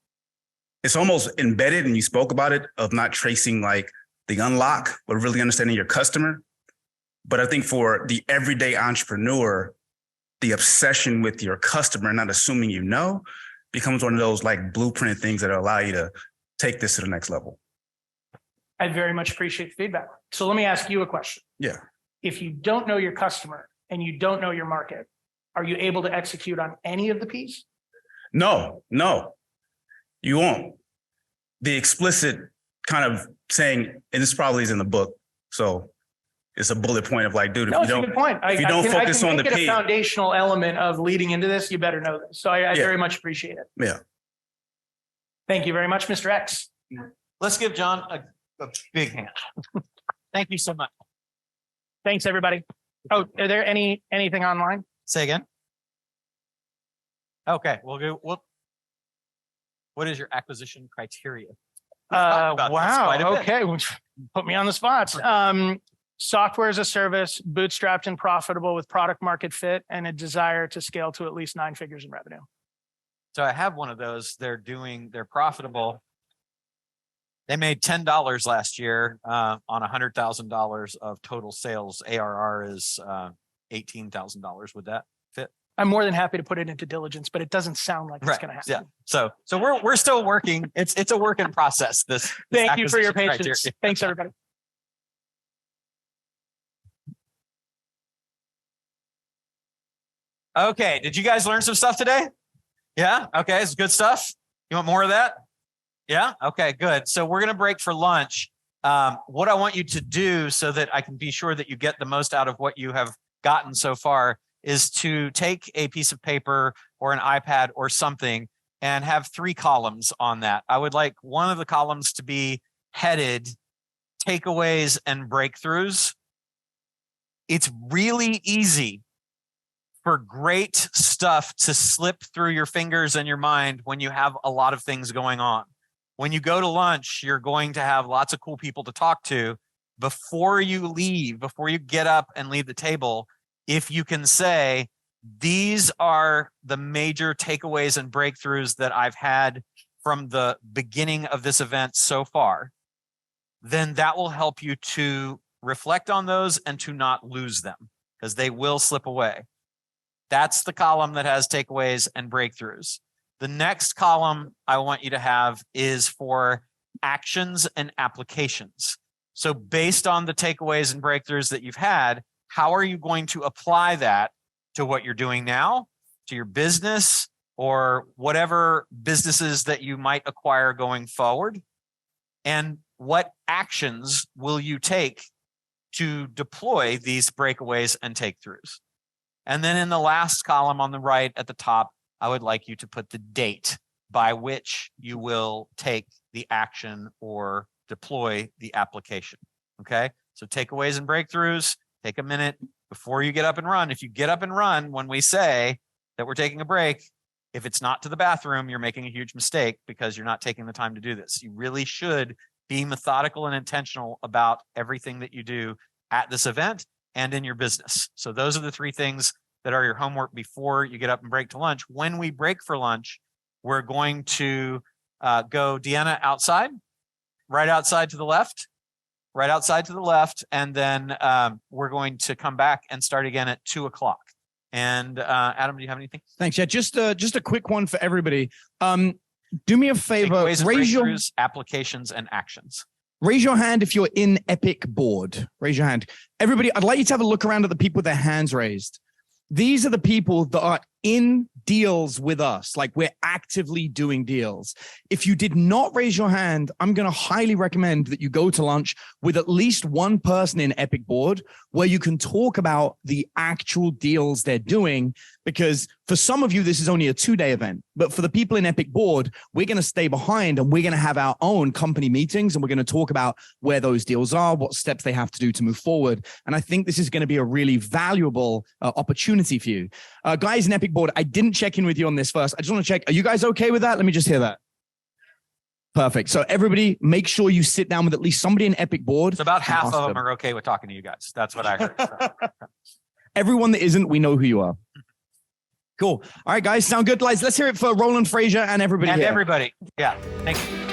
It's almost embedded, and you spoke about it, of not tracing like the unlock, but really understanding your customer. But I think for the everyday entrepreneur, the obsession with your customer, not assuming you know, becomes one of those like blueprint things that allow you to take this to the next level. I very much appreciate the feedback. So let me ask you a question. Yeah. If you don't know your customer and you don't know your market, are you able to execute on any of the Ps? No, you won't. The explicit kind of saying, and this probably is in the book, so it's a bullet point of like, dude, No, it's a good point. if you don't focus on the P, P, a foundational element of leading into this, you better know this. So I very much appreciate it. Yeah. Thank you very much, Mr. X. Let's give John a big hand. Thank you so much. Thanks, everybody. Oh, are there anything online? Say again. Okay, we'll go. What is your acquisition criteria? Wow. Okay. Put me on the spot. Software as a service, bootstrapped and profitable with product market fit and a desire to scale to at least 9 figures in revenue. So I have one of those. They're profitable. They made $10 last year on $100,000 of total sales. ARR is $18,000. Would that fit? I'm more than happy to put it into diligence, but it doesn't sound like it's going to happen. Yeah. So we're still working. It's a work in process. This Thank you for your acquisition patience. criteria. Thanks, everybody. Okay. Did you guys learn some stuff today? Yeah. Okay. It's good stuff. You want more of that? Yeah. Okay, good. So we're going to break for lunch. What I want you to do so that I can be sure that you get the most out of what you have gotten so far is to take a piece of paper or an iPad or something and have 3 columns on that. I would like one of the columns to be headed takeaways and breakthroughs. It's really easy for great stuff to slip through your fingers and your mind when you have a lot of things going on. When you go to lunch, you're going to have lots of cool people to talk to. Before you leave, before you get up and leave the table, if you can say, these are the major takeaways and breakthroughs that I've had from the beginning of this event so far, then that will help you to reflect on those and to not lose them, because they will slip away. That's the column that has takeaways and breakthroughs. The next column I want you to have is for actions and applications. So based on the takeaways and breakthroughs that you've had, how are you going to apply that to what you're doing now, to your business, or whatever businesses that you might acquire going forward? And what actions will you take to deploy these breakaways and take-throughs? And then in the last column on the right at the top, I would like you to put the date by which you will take the action or deploy the application. Okay. So takeaways and breakthroughs, take a minute before you get up and run. If you get up and run when we say that we're taking a break, if it's not to the bathroom, you're making a huge mistake because you're not taking the time to do this. You really should be methodical and intentional about everything that you do at this event and in your business. So those are the three things that are your homework before you get up and break to lunch. When we break for lunch, we're going to go, Deanna, outside, right outside to the left, right outside to the left. And then we're going to come back and start again at 2:00. And Adam, do you have anything? Thanks. Yeah, just a quick one for everybody. Do me a favor, Takeaways and raise your breakthroughs, applications and actions. Raise your hand if you're in Epic Board. Raise your hand. Everybody, I'd like you to have a look around at the people with their hands raised. These are the people that are in deals with us. Like, we're actively doing deals. If you did not raise your hand, I'm going to highly recommend that you go to lunch with at least one person in Epic Board where you can talk about the actual deals they're doing. Because for some of you, this is only a 2-day event. But for the people in Epic Board, we're going to stay behind and we're going to have our own company meetings. And we're going to talk about where those deals are, what steps they have to do to move forward. And I think this is going to be a really valuable opportunity for you. Guys in Epic Board, I didn't check in with you on this first. I just want to check. Are you guys okay with that? Let me just hear that. Perfect. So everybody, make sure you sit down with at least somebody in Epic Board. So about half of them are okay with talking to you guys. That's what I heard. So. Everyone that isn't, we know who you are. Cool. All right, guys. Sound good? Let's hear it for Roland Frasier and everybody. And here. everybody. Yeah. Thank you.